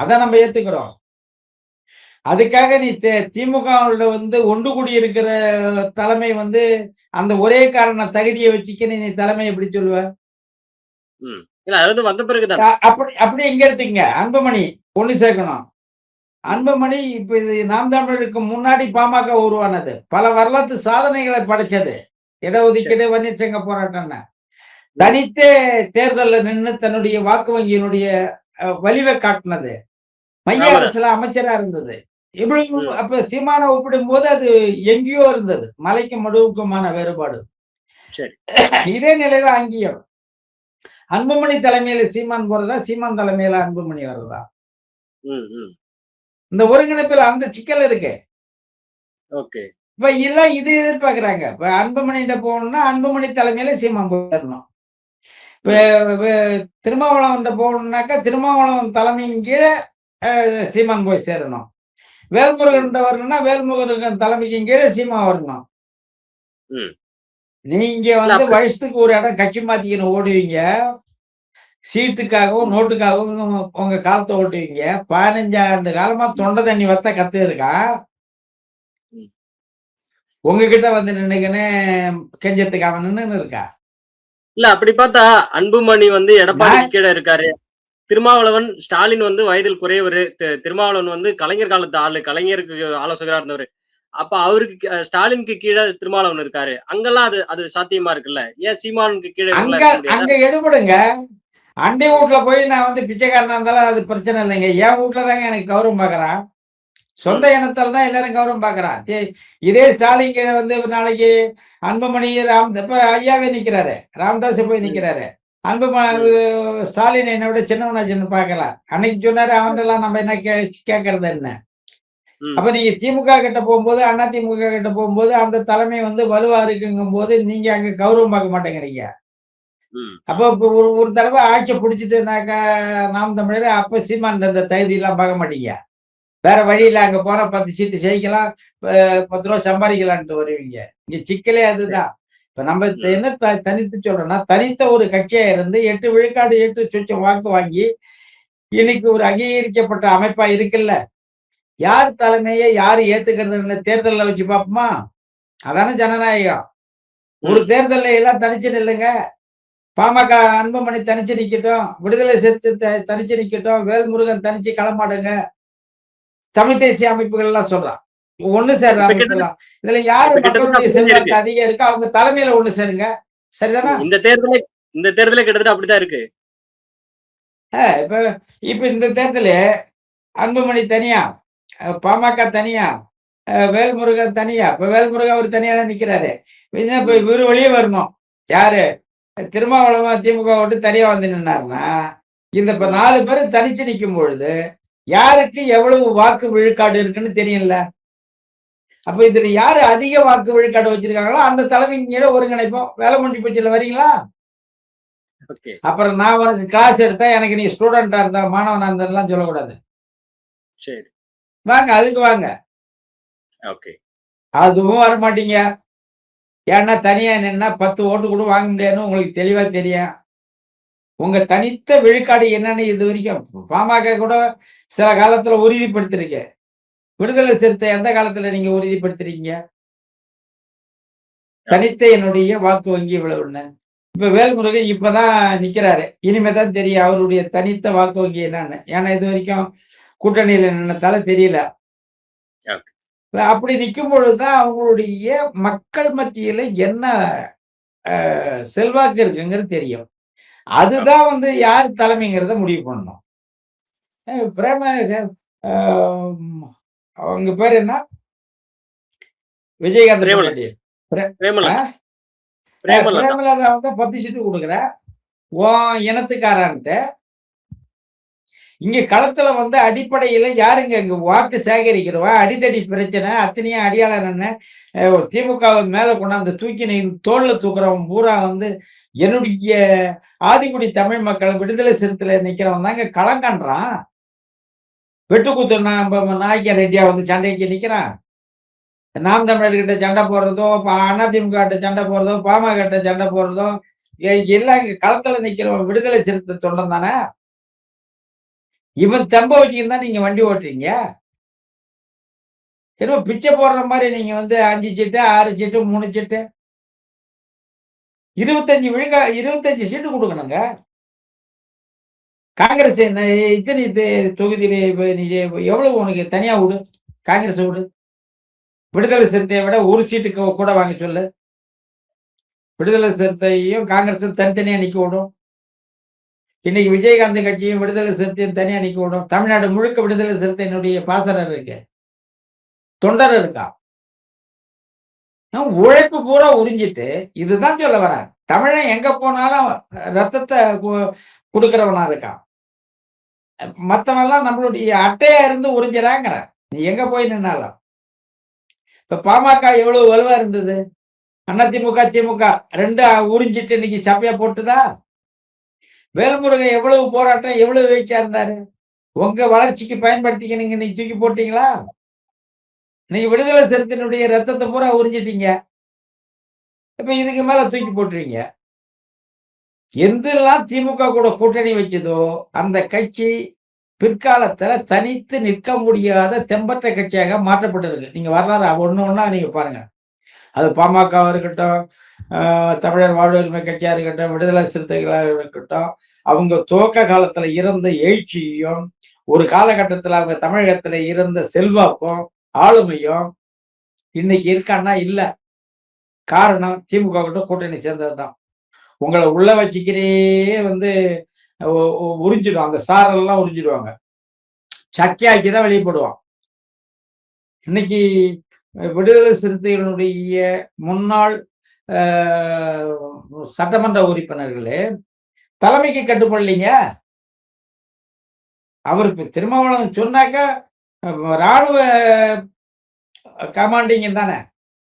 அதை நம்ம ஏத்துக்கிறோம். அதுக்காக நீ திமுக ஒன்று கூடி இருக்கிற தலைமை அந்த ஒரே காரண தகுதியை வச்சுக்க நீ தலைமை எப்படி சொல்லுவ? வந்த பிறகுதான் அப்படி எங்க எடுத்தீங்க? அன்புமணி ஒண்ணு சேர்க்கணும். அன்புமணி இப்ப இது நாம் தமிழருக்கு முன்னாடி பாமக உருவானது. பல வரலாற்று சாதனைகளை படைச்சது. இடஒதுக்கீடு, வன்னியர் சங்க போராட்டம், தனித்தே தேர்தலில் நின்று தன்னுடைய வாக்கு வங்கியினுடைய வலிவை காட்டினது. மைய அரசுல அமைச்சரா இருந்தது. இவ்வளவு அப்ப சீமான ஒப்பிடும் போது அது எங்கேயோ இருந்தது. மலைக்கும் மடுவுக்குமான வேறுபாடு. இதே நிலையில அங்கேயும் அன்புமணி தலைமையில சீமான் போறதா, சீமான் தலைமையில அன்புமணி வர்றதா? இந்த ஒருங்கிணைப்பில் அந்த சிக்கல் இருக்கு. இப்ப எல்லாம் இது எதிர்பார்க்கிறாங்க. இப்ப அன்புமணிகிட்ட போகணும்னா அன்புமணி தலைமையில சீமான் போயிடணும். இப்ப திருமாவளவன் போகணும்னாக்கா திருமாவளவன் தலைமையின் கீழே சீமான் போய் சேரணும். வேல்முருகன் வரணும்னா வேல்முருகன் தலைமைக்கு கீழே சீமா வரணும். நீங்க வருஷத்துக்கு ஒரு இடம் கட்சி மாத்திக்கணும் ஓடுவீங்க. சீட்டுக்காகவும் நோட்டுக்காகவும் உங்க காலத்தை ஓட்டுவீங்க. 15 ஆண்டு காலமா தொண்டை தண்ணி வத்த கத்து இருக்கா? உங்ககிட்ட நின்னுக்குன்னு கெஞ்சத்துக்கு அவன் நின்னு இருக்கா? இல்ல அப்படி பார்த்தா அன்புமணி எடப்பாடி கீழே இருக்காரு. திருமாவளவன், ஸ்டாலின் வந்து வயதில் குறையவரு. திருமாவளவன் வந்து கலைஞர் காலத்து ஆளு. கலைஞருக்கு ஆலோசகரா இருந்தவரு. அப்ப அவருக்கு ஸ்டாலினுக்கு கீழ திருமாவளவன் இருக்காரு. அங்கெல்லாம் அது அது சாத்தியமா இருக்குல்ல. ஏன் சீமானுக்கு கீழ இவங்கலாம் அங்க இருக்க முடியாதா? அங்க எடுபடுங்க. அண்டை வீட்ல போய் நான் வந்து பிச்சைக்காரனா இருந்தாலும் அது பிரச்சனை இல்லைங்க. என் வீட்ல தாங்க எனக்கு கௌரவம் பார்க்குறான். சொந்த ம். இனத்தால தான் எல்லாரும் கௌரவம் பார்க்குறான். இதே ஸ்டாலின் கீழ வந்து நாளைக்கு அன்புமணி, இப்ப ஐயாவே நிக்கிறாரு. ராமதாஸ் போய் ம். நிக்கிறாரு. ம். ஸ்டாலின் என்னை விட சின்னவனாச்சுன்னு பார்க்கல. அன்னைக்கு சொன்னாரு, அவன்ட்டலாம் நம்ம என்ன கேட்கறது என்ன? ம். அப்ப நீங்க திமுக கிட்ட போம்போது, அதிமுக கிட்ட போம்போது, அந்த தலைமை வந்து வலுவா இருக்குங்கும்போது, நீங்க அங்க கௌரவம் பார்க்க மாட்டேங்கிறீங்க. ம். அப்ப இப்ப ஒரு ஒரு தடவை ஆட்சிய புடிச்சுட்டுனாக்கா, நாம் தமிழர், அப்ப சீமான் இந்த தகுதியெல்லாம் பார்க்க மாட்டீங்க. வேற வழி இல்ல. அங்க போனா 10 சீட்டு ஜெயிக்கலாம். ரூ. 10 சம்பாரிக்கலான்ட்டு வருவீங்க. இங்க சிக்கலே சரி. அதுதான். இப்ப நம்ம ம். என்ன தனித்து சொல்றோம்னா, தனித்த ஒரு கட்சியா இருந்து 8 விழுக்காடு 8 சொச்சம் வாக்கு வாங்கி, இன்னைக்கு ஒரு அங்கீகரிக்கப்பட்ட அமைப்பா இருக்குல்ல. யார் தலைமையை யாரு ஏத்துக்கிறதுன்னு தேர்தல்ல வச்சு பார்ப்போமா? அதானே ஜனநாயகம். ஒரு ம். தேர்தல்ல எல்லாம் தனிச்சு நில்லுங்க. பாமக அன்புமணி தனிச்சு நிக்கட்டும். விடுதலை சிறுத்தை தனிச்சு நிக்கட்டும். வேல்முருகன் தனிச்சு களமாடுங்க. தமிழ் தேசிய அமைப்புகள் எல்லாம் சொல்றான். ஒண்ணு சேர்ற இப்ப கிட்டத்தட்ட அமைப்பெல்லாம். இதுல யாரு இப்ப கிட்டத்தட்ட மக்களுடைய அப்படித்தானே செல்வாக்கு இருக்கு. அதிகம் இருக்கோ, அவங்க தலைமையில ஒண்ணு சேருங்க. சரிதானா? இந்த தேர்தலே கிட்டத்தட்ட அப்படித்தான் இருக்கு. இப்ப இப்ப இந்த தேர்தலு அன்புமணி தனியா, பாமக தனியா, வேல்முருகன் தனியா. இப்ப வேல்முருகன் அவரு தனியா தான் நிக்கிறாரு. இப்ப ம். இவரு வெளிய வரணும். யாரு? திருமாவளவன் திமுக விட்டு தனியா வந்து நின்னாருன்னா, இந்த இப்ப ம். 4 பேரும் தனிச்சு நிக்கும் பொழுது, யாருக்கு எவ்வளவு வாக்கு விழுக்காடு இருக்குன்னு தெரியும்ல. அப்ப இதுல யாரு அதிக வாக்கு விழுக்காடு வச்சிருக்காங்களோ, அந்த தலைமையின் கீழ ஒருங்கிணைப்போம். வேலை முடிஞ்சு போச்சுல்ல, வரீங்களா? ஓகே. அப்புறம் நான் உனக்கு கிளாஸ் எடுத்தா, எனக்கு நீ ஸ்டூடெண்ட்டா இருந்தா, மாணவனா இருந்தன்லாம் சொல்லக்கூடாது. சரி. வாங்க, அதுக்கு வாங்க. ஓகே. அதுவும் வரமாட்டீங்க. ஏன்னா தனியா நின்னா 10 ஓட்டு கூட வாங்க முடியாதுன்னு உங்களுக்கு தெளிவா தெரியும். உங்க தனித்த விழுக்காடு என்னன்னு இதுவரைக்கும் பாமக கூட சில காலத்துல உறுதிப்படுத்திருக்கு. விடுதலை சிறுத்தை எந்த காலத்துல நீங்க உறுதிப்படுத்துறீங்க? ஓகே. தனித்த என்னுடைய வாக்கு வங்கி இவ்வளவுன்னு. இப்ப வேல்முருகன் இப்பதான் நிக்கிறாரு. இனிமே தான் தெரியும் அவருடைய தனித்த வாக்கு வங்கி என்னன்னு. ஏன்னா இதுவரைக்கும் கூட்டணியில நின்னதால தெரியல. ஓகே. அப்படி நிக்கும் பொழுதுதான் அவங்களுடைய மக்கள் மத்தியில என்ன செல்வாக்கு இருக்குங்கிறது தெரியும். ஓகே. அதுதான் வந்து யார் தலைமைங்கிறத முடிவு பண்ணணும். பிரேம அ அவங்க பேரு என்ன? விஜயகாந்த் பிரேமலதா. பொண்டாட்டி. பிரே ஆ பிரேமலதா. பிரேமலதா. பிரேமலதா வந்து 10 சீட்டு குடுக்குற. உன் இனத்துக்காரான்ட்டு. இங்க களத்துல வந்து அடிப்படையில யாருங்க இங்க வாக்கு சேகரிக்கிறவா? அடிதடி பிரச்சனை அத்தனையும் அடியாளர் என்ன? திமுகவ மேல கொண்டாந்து தூக்கி நீ தோள்ல தூக்குறவன் பூரா வந்து என்னுடைய ஆதிக்குடி தமிழ் மக்கள் விடுதலை சிறுத்தையில நிக்கிறவன் தாங்க களம் காண்றான். வெட்டுக்கூத்து நாய்க்க ரெட்டியா வந்து சண்டைக்கு நிக்கிறான். நாம் தமிழர்கிட்ட சண்டை போடுறதோ, அதிமுக கிட்ட சண்டை போடுறதோ, பாமக கிட்ட சண்டை போடுறதோ, எல்லாம் இங்க களத்துல நிக்கிறவன் விடுதலை சிறுத்தை தொண்டன் தானே! இவன் தெம்ப வச்சுக்கின்னு தான் நீங்க வண்டி ஓட்டுறீங்க. என்னமோ பிச்சை போடுற மாரி நீங்க வந்து 5 சீட்டு, 6 சீட்டு, 3 சீட்டு 25 சீட்டு குடுக்கணுங்க. காங்கிரஸ் என்ன இத்தனை தொகுதியில இப்ப நீ எவ்வளவு உனக்கு தனியா விடு. காங்கிரஸ விடு. விடுதலை சிறுத்தைய விட 1 சீட்டுக்கு கூட வாங்க சொல்லு. விடுதலை சிறுத்தையும் காங்கிரஸும் தனித்தனியா நிக்க விடும். இன்னைக்கு விஜயகாந்த் கட்சியும் விடுதலை சிறுத்தையும் தனியா நிக்க விடும். தமிழ்நாடு முழுக்க விடுதலை சிறுத்தையினுடைய பாசறை இருக்கு. தொண்டர் இருக்கான். உழைப்பு பூரா உறிஞ்சிட்டு இதுதான் சொல்ல வரேன். தமிழன் எங்க போனாலும் ரத்தத்த குடுக்கிறவனா இருக்கான். மத்தவன்லாம் நம்மளுடைய அட்டையா இருந்து உறிஞ்சுறாங்கிறேன். நீ எங்க போய் நின்னாலும். இப்ப பாமக எவ்வளவு வலுவா இருந்தது? அதிமுக, திமுக 2 உறிஞ்சிட்டு இன்னைக்கு சப்பையா போட்டுதா? வேல்முருகன் எவ்வளவு போராட்டம், எவ்வளவு வீழ்ச்சியா இருந்தாரு? உங்க வளர்ச்சிக்கு பயன்படுத்திக்கினீங்க, நீங்க தூக்கி போட்டீங்களா? நீங்க விடுதலை சிறுத்தையினுடைய ரத்தத்த பூரா உறிஞ்சிட்டீங்க. இப்ப இதுக்கு மேல தூக்கி போட்டுருவீங்க. எந்தெல்லாம் திமுக கூட கூட்டணி வச்சதோ, அந்த கட்சி பிற்காலத்துல தனித்து நிற்க முடியாத தெம்பற்ற கட்சியாக மாற்றப்பட்டிருக்கு. நீங்க வரலாறு ஒண்ணு ஒண்ணா நீங்க பாருங்க. அது பாமகவா இருக்கட்டும், தமிழர் வாழ்வுரிமை கட்சியா இருக்கட்டும், விடுதலை சிறுத்தைகளாக இருக்கட்டும், அவங்க துவக்க காலத்துல இருந்த எழுச்சியையும், ஒரு காலகட்டத்துல அவங்க தமிழகத்துல இருந்த செல்வாக்கும் ஆளுமையும் இன்னைக்கு இருக்கான்னா இல்ல. காரணம் திமுக கிட்ட கூட்டணி சேர்ந்ததுதான். உங்களை உள்ள வச்சுக்கிறே வந்து உறிஞ்சிடும். அந்த சாரெல்லாம் உறிஞ்சிடுவாங்க. சக்கையாக்கி தான் வெளியே போடுவான். இன்னைக்கு விடுதலை சிறுத்தைகளுடைய முன்னாள் சட்டமன்ற உறுப்பினர்களே தலைமைக்கு கட்டுப்படலைங்க. அவருக்கு திருமாவளவன் சொன்னாக்கா ராணுவ கமாண்டிங் தானே.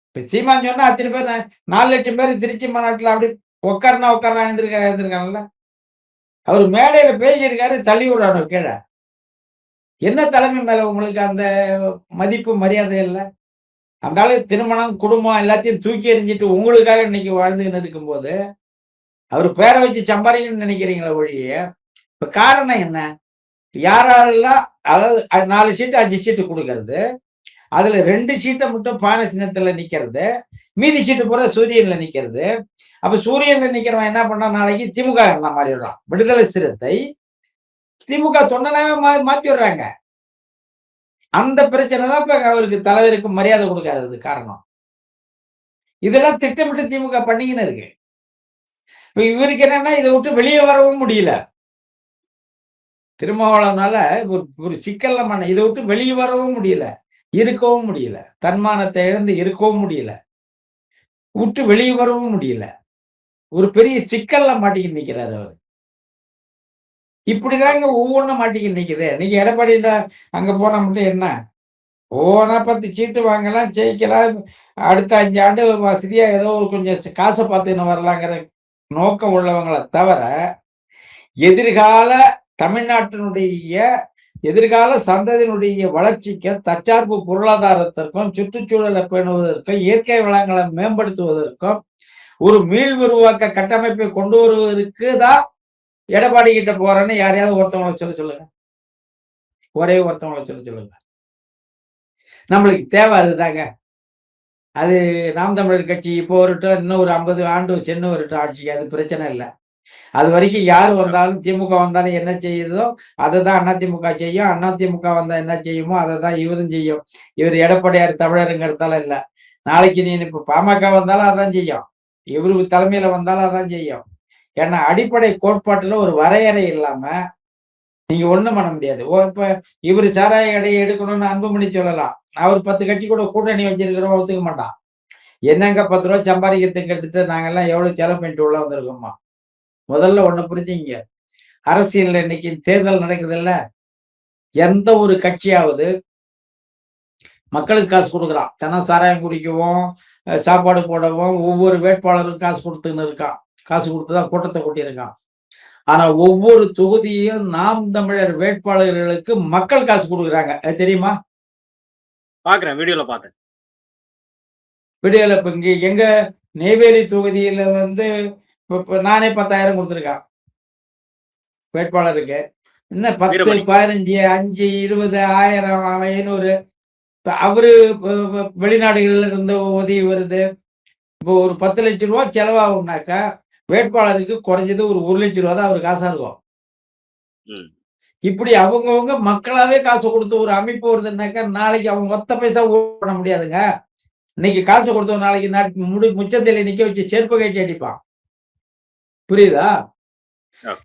இப்ப சீமான் சொன்னா அத்தனை பேர் 4 லட்சம் பேர் திருச்சி மாநாட்டில் அப்படி உட்காருனா எழுந்திருக்காங்கல்ல. அவர் மேடையில பேசியிருக்காரு, தள்ளி விடணும் கீழே. என்ன தலைமை மேல உங்களுக்கு அந்த மதிப்பு மரியாதை இல்லை? அந்த ஆளு திருமணம் குடும்பம் எல்லாத்தையும் தூக்கி எறிஞ்சிட்டு உங்களுக்காக இன்னைக்கு வாழ்ந்துன்னு இருக்கும்போது அவர் பேரை வச்சு சம்பாதிக்கணும்னு நினைக்கிறீங்களா ஒழிய? இப்ப காரணம் என்ன? யாரெல்லாம் அதாவது 4 சீட்டு 5 சீட்டு கொடுக்கறது, அதுல 2 சீட்டை மட்டும் பானை சின்னத்துல நிக்கிறது, மீதி சீட்டு பூரா சூரியன்ல நிக்கிறது. அப்ப சூரியன்ல நிக்கிறவன் என்ன பண்ணா நாளைக்கு திமுக மாறிடுறான். விடுதலை சிறுத்தை திமுக தொண்டனாவே மாத்தி விடுறாங்க. அந்த பிரச்சனை தான் இப்ப அவருக்கு தலைவருக்கு மரியாதை கொடுக்காதது காரணம். இதெல்லாம் திட்டமிட்டு திமுக பண்ணிக்கின்னு இருக்கு. இப்ப இவருக்கு என்னன்னா இதை விட்டு வெளியே வரவும் முடியல. திருமாவளவனால ஒரு சிக்கல்ல மன இதை விட்டு வெளியே வரவும் முடியல, இருக்கவும் முடியல, தன்மானத்தை இழந்து இருக்கவும் முடியல, விட்டு வெளியே வரவும் முடியல. ஒரு பெரிய சிக்கல்ல மாட்டிக்கிட்டு நிக்கிறாரு அவர். இப்படிதாங்க ஒவ்வொன்றும் மாட்டிக்கிட்டு நிக்குது. நீங்க எடப்பாடி அங்க போனா மட்டும் என்ன ஓனா 10 சீட்டு வாங்கலாம், ஜெயிக்கலாம், அடுத்த 5 ஆண்டு வசதியா ஏதோ ஒரு கொஞ்சம் காசை பார்த்துன்னு வரலாங்கிற நோக்கம் உள்ளவங்களை தவிர எதிர்கால தமிழ்நாட்டினுடைய எதிர்கால சந்ததியினுடைய வளர்ச்சிக்கும் தற்சார்பு பொருளாதாரத்திற்கும் சுற்றுச்சூழலை பேணுவதற்கும் இயற்கை வளங்களை மேம்படுத்துவதற்கும் ஒரு மீள் உருவாக்க கட்டமைப்பை கொண்டு வருவதற்கு தான் எடப்பாடி கிட்ட போறேன்னு யாரையாவது ஒருத்தவங்களை சொல்லுங்க. ஒரே ஒருத்தவங்களை சொல்லுங்க. நம்மளுக்கு தேவை அதுதாங்க. அது நாம் தமிழர் கட்சி இப்போ வரட்டும், இன்னும் ஒரு 50 ஆண்டு சென்று வரட்டும் ஆட்சி, அது பிரச்சனை இல்லை. அது வரைக்கும் யார் வந்தாலும் திமுக வந்தாலும் என்ன செய்யுதோ அதை தான் அதிமுக செய்யும். அதிமுக வந்தா என்ன செய்யுமோ அதை தான் இவரும் செய்யும். இவர் எடப்பாடியார் தமிழருங்கிறதால இல்லை. நாளைக்கு நீ இப்ப பாமக வந்தாலும் அதான் செய்யும், இவரு தலைமையில வந்தாலும் அதான் செய்யும். ஏன்னா அடிப்படை கோட்பாட்டுல ஒரு வரையறை இல்லாம நீங்க ஒண்ணும் பண்ண முடியாது. இப்ப இவரு சாராய கடையை எடுக்கணும்னு அன்புமணி சொல்லலாம். அவர் 10 கட்சி கூட கூட்டணி வச்சிருக்கிறோம், ஒத்துக்க மாட்டான். என்னங்க 10 ரூபா சம்பாதிக்கிறதுக்கு எடுத்துட்டு நாங்கெல்லாம் எவ்வளவு செலவு பண்ணிட்டு உள்ள வந்திருக்கோமா? முதல்ல ஒண்ணு புரிஞ்சுங்க. அரசியல் இன்னைக்கு தேர்தல் நடக்குது இல்ல, எந்த ஒரு கட்சியாவது மக்களுக்கு காசு கொடுக்குறான், தினம் சாராயம் குடிக்கவும் சாப்பாடு போடவும் ஒவ்வொரு வேட்பாளருக்கும் காசு கொடுத்துன்னு இருக்கான். காசு கொடுத்துதான் கூட்டத்தை கூட்டியிருக்கான். ஆனா ஒவ்வொரு தொகுதியும் நாம் தமிழர் வேட்பாளர்களுக்கு மக்கள் காசு கொடுக்குறாங்க. அது தெரியுமா? பாக்குறேன், வீடியோல பார்த்தேன். வீடியோல இப்ப இங்க எங்க நெய்வேலி தொகுதியில வந்து நானே 10,000 கொடுத்துருக்கேன் வேட்பாளருக்கு. இன்னும் 10, 15, 5, 20, 1000, 500. அவரு வெளிநாடுகள்ல இருந்து உதவி வருது. இப்போ ஒரு 10 லட்சம் ரூபா செலவாகும்னாக்கா வேட்பாளருக்கு குறைஞ்சது ஒரு 1 லட்சம் ரூபா தான் அவர் காசா இருக்கும். இப்படி அவங்கவுங்க மக்களாவே காசு கொடுத்து ஒரு அமைப்பு வருதுன்னாக்கா நாளைக்கு அவங்க ஒத்த பைசா பண்ண முடியாதுங்க. இன்னைக்கு காசு கொடுத்தவன் நாளைக்கு முச்சத்தில நிக்க வச்சு செருப்பு கட்டி அடிப்பான். புரியுதா?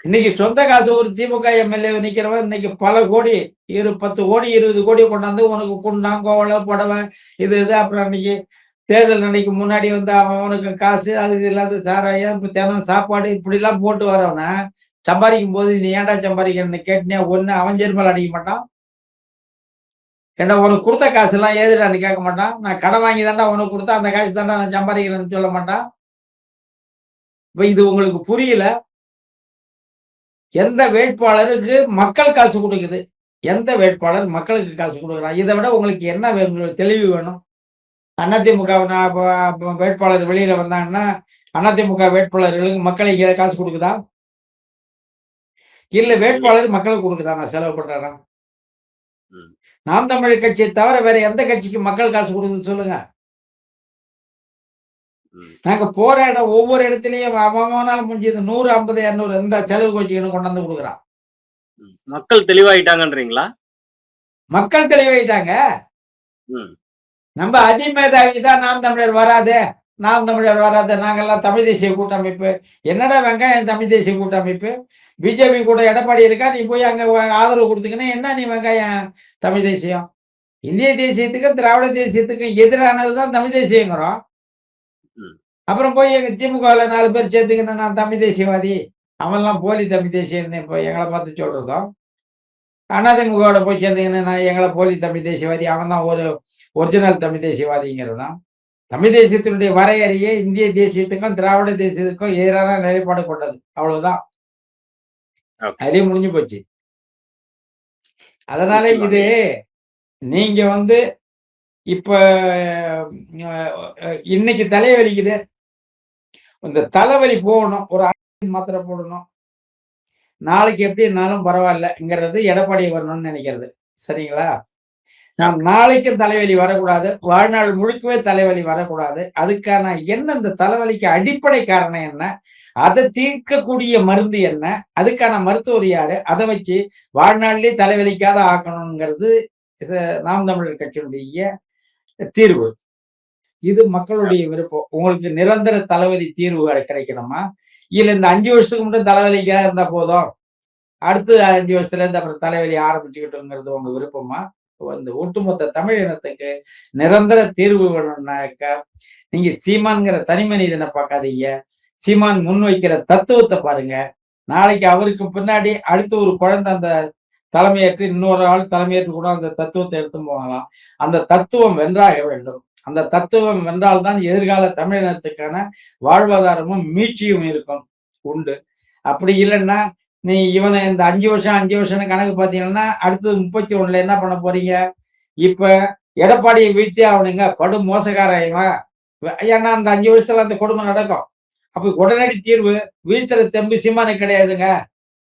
இன்னைக்கு சொந்த காசு ஒரு திமுக எம்எல்ஏ நிக்கிறவன் இன்னைக்கு பல கோடி 10 கோடி 20 கோடி கொண்டாந்து உனக்கு குண்டான் கோவலை புடவை இது அப்புறம் அன்னைக்கு தேர்தல் அன்னைக்கு முன்னாடி வந்து அவனுக்கு காசு அது இல்லாத சாராயம் தினம் சாப்பாடு இப்படிலாம் போட்டு வரவன சம்பாதிக்கும் போது நீ ஏன்டா சம்பாதிக்கணும்னு கேட்டினா ஒண்ணு அவன் ஜெர்மல் அடிக்க மாட்டான். ஏன்னா உனக்கு கொடுத்த காசு எல்லாம் ஏதுடான்னு கேட்க மாட்டான். நான் கடன் வாங்கி தாண்டா உனக்கு கொடுத்தா அந்த காசு தாண்டா நான் சம்பாதிக்கிறேன்னு சொல்ல மாட்டான். இப்ப இது உங்களுக்கு புரியல. எந்த வேட்பாளருக்கு மக்கள் காசு கொடுக்குது, எந்த வேட்பாளர் மக்களுக்கு காசு கொடுக்குறான், இதை விட உங்களுக்கு என்ன தெளிவு வேணும்? அதிமுக வேட்பாளர் வெளியில வந்தாங்கன்னா அதிமுக வேட்பாளர்களுக்கு மக்கள் இங்க காசு கொடுக்குதா? இல்ல வேட்பாளர் மக்களுக்கு கொடுக்குறாங்க, செலவு பண்றாரா? நாம் தமிழர் கட்சியை தவிர வேற எந்த கட்சிக்கு மக்கள் காசு கொடுக்குதுன்னு சொல்லுங்க. நாங்க போற இடம் ஒவ்வொரு இடத்துலயும் அவனால முடிஞ்சது 100, 50, 200 இந்த செலவு வச்சுக்கணும் கொண்டு வந்து கொடுக்குறான். மக்கள் தெளிவாயிட்டாங்கன்றீங்களா? மக்கள் தெளிவாயிட்டாங்க. நம்ம அதிமேதாவி தான் நாம் தமிழர் வராதே, நாம் தமிழர் வராது, நாங்கெல்லாம் தமிழ் தேசிய கூட்டமைப்பு. என்னடா வெங்காயம் தமிழ் தேசிய கூட்டமைப்பு? பிஜேபி கூட எடப்பாடி இருக்கா, நீ போய் அங்க ஆதரவு கொடுத்தீங்கன்னா என்ன நீ வெங்காயம் தமிழ் தேசியம்? இந்திய தேசியத்துக்கும் திராவிட தேசியத்துக்கும் எதிரானதுதான் தமிழ் தேசியங்கிறோம். அப்புறம் போய் எங்க திமுகல 4 பேர் சேர்த்துக்கின்னு நான் தமிழ் தேசியவாதி, அவன்லாம் போலி தமிழ் தேசியம்னு இப்போ எங்களை பார்த்து சொல்றதும், அதிமுகவோட போய் சேர்ந்துக்கின்னு நான் எங்களை போலி தமிழ் தேசியவாதி, அவன் தான் ஒரு ஒரிஜினல் தமிழ் தேசியவாதிங்கிறதும். தமிழ் தேசியத்தினுடைய வரையறையே இந்திய தேசியத்துக்கும் திராவிட தேசியத்துக்கும் எதிரான நிலைப்பாடு கொண்டது. அவ்வளவுதான். அதுலயே முடிஞ்சு போச்சு. அதனால இது நீங்க இப்ப இன்னைக்கு தலைவலிக்குது, இந்த தலைவலி போகணும், ஒரு மாத்திரை போடணும், நாளைக்கு எப்படி இருந்தாலும் பரவாயில்லங்கிறது எடப்பாடி வரணும்னு நினைக்கிறது. சரிங்களா? நாம் நாளைக்கும் தலைவலி வரக்கூடாது, வாழ்நாள் முழுக்கவே தலைவலி வரக்கூடாது. அதுக்கான என்ன, இந்த தலைவலிக்கு அடிப்படை காரணம் என்ன, அதை தீர்க்கக்கூடிய மருந்து என்ன, அதுக்கான மருத்துவர் யாரு, அதை வச்சு வாழ்நாளிலே தலைவலிக்காத ஆக்கணுங்கிறது நாம் தமிழர் கட்சியினுடைய தீர்வு. இது மக்களுடைய விருப்பம். உங்களுக்கு நிரந்தர தலைவலி தீர்வு கிடைக்கணுமா, இல்ல இந்த 5 வருஷத்துக்கு மட்டும் தலைவலிக்கா இருந்தா போதும், அடுத்து 5 வருஷத்துல இருந்து அப்புறம் தலைவலி ஆரம்பிச்சுக்கிட்டுங்கிறது உங்க விருப்பமா? ஒட்டுமொத்த தமிழ் இனத்துக்கு நிரந்தர தீர்வு வேணும்னாக்கா நீங்க சீமான்கிற தனி மனிதனை பார்க்காதீங்க, சீமான் முன்வைக்கிற தத்துவத்தை பாருங்க. நாளைக்கு அவருக்கு பின்னாடி அடுத்து ஒரு குழந்தை அந்த தலைமையேற்று, இன்னொரு ஆள் தலைமையேற்று கூட அந்த தத்துவத்தை எடுத்து போகலாம். அந்த தத்துவம் வென்றாக வேண்டும். அந்த தத்துவம் வென்றால்தான் எதிர்கால தமிழினத்துக்கான வாழ்வாதாரமும் மீட்சியும் இருக்கும் உண்டு. அப்படி இல்லைன்னா நீ இவனை இந்த 5 வருஷம் கணக்கு பார்த்தீங்கன்னா அடுத்தது 31ல என்ன பண்ண போறீங்க? இப்ப எடப்பாடியை வீழ்த்தி அவனுங்க படு மோசக்காரன். ஏன்னா அந்த 5 வருஷத்துல அந்த கொடுமை நடக்கும். அப்ப உடனடி தீர்வு வீழ்த்துற தெம்பு சீமானுக்கு கிடையாதுங்க,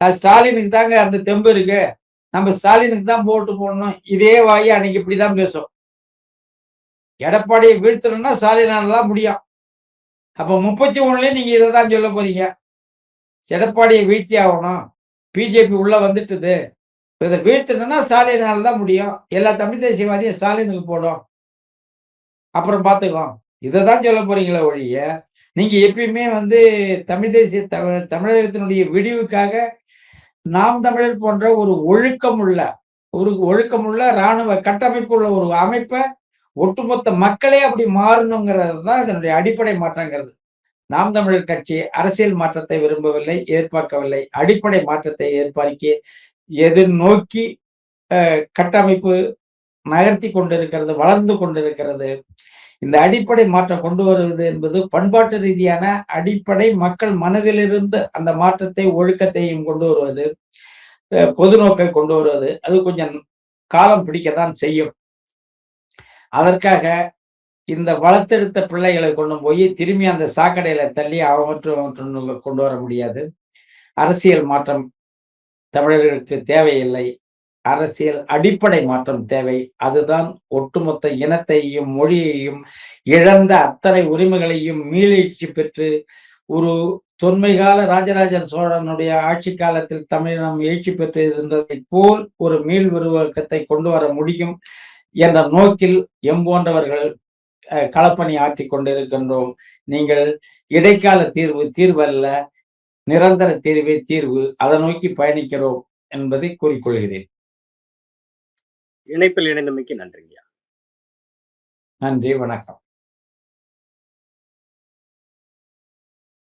ஸ்டாலினுக்கு தாங்க அந்த தெம்பு இருக்கு, நம்ம ஸ்டாலினுக்கு தான் போட்டு போடணும். இதே வாயி அன்னைக்கு இப்படிதான் பேசும். எடப்பாடியை வீழ்த்தணும்னா ஸ்டாலினால தான் முடியும். அப்ப 31லயும் நீங்க இதை தான் சொல்ல போறீங்க, எடப்பாடியை வீழ்த்தி ஆகணும், பிஜேபி உள்ள வந்துட்டுது, இதை வீழ்த்தணும்னா ஸ்டாலினால தான் முடியும், எல்லா தமிழ் தேசியவாதியும் ஸ்டாலினுக்கு போடும், அப்புறம் பார்த்துக்கலாம், இதை தான் சொல்ல போறீங்களே ஒழிய நீங்க எப்பயுமே தமிழ் தேசிய தமிழகத்தினுடைய விடிவுக்காக நாம் தமிழர் போன்ற ஒரு ஒழுக்கமுள்ள இராணுவ கட்டமைப்பு உள்ள ஒரு அமைப்பை ஒட்டுமொத்த மக்களே அப்படி மாறணுங்கிறது தான் இதனுடைய அடிப்படை மாற்றங்கிறது. நாம் தமிழர் கட்சி அரசியல் மாற்றத்தை விரும்பவில்லை, எதிர்பார்க்கவில்லை. அடிப்படை மாற்றத்தை எதிர்நோக்கி கட்டமைப்பு நகர்த்தி கொண்டிருக்கிறது, வளர்ந்து கொண்டிருக்கிறது. இந்த அடிப்படை மாற்றம் கொண்டு வருவது என்பது பண்பாட்டு ரீதியான அடிப்படை மக்கள் மனதிலிருந்து அந்த மாற்றத்தை, ஒழுக்கத்தையும் கொண்டு வருவது, பொது நோக்கை கொண்டு வருவது, அது கொஞ்சம் காலம் பிடிக்கத்தான் செய்யும். அதற்காக இந்த வளர்த்தெடுத்த பிள்ளைகளை கொண்டு போய் திரும்பி அந்த சாக்கடையில தள்ளி அவற்றை கொண்டு வர முடியாது. அரசியல் மாற்றம் தமிழர்களுக்கு தேவையில்லை, அரசியல் அடிப்படை மாற்றம் தேவை. அதுதான் ஒட்டுமொத்த இனத்தையும் மொழியையும் இழந்த அத்தனை உரிமைகளையும் மீளெழுச்சி பெற்று ஒரு தொன்மைகால ராஜராஜ சோழனுடைய ஆட்சி காலத்தில் தமிழினம் எழுச்சி பெற்று இருந்ததை போல் ஒரு மீள் உருவாக்கத்தை கொண்டு வர முடியும் என்ற நோக்கில் போன்றவர்கள் களப்பணி ஆற்றி கொண்டிருக்கின்றோம். நீங்கள் இடைக்கால தீர்வல்ல, நிரந்தர தீர்வு, அதை நோக்கி பயணிக்கிறோம் என்பதை கூறிக்கொள்கிறேன். இணைப்பில் இணைந்தமைக்கு நன்றிங்க. நன்றி, வணக்கம்.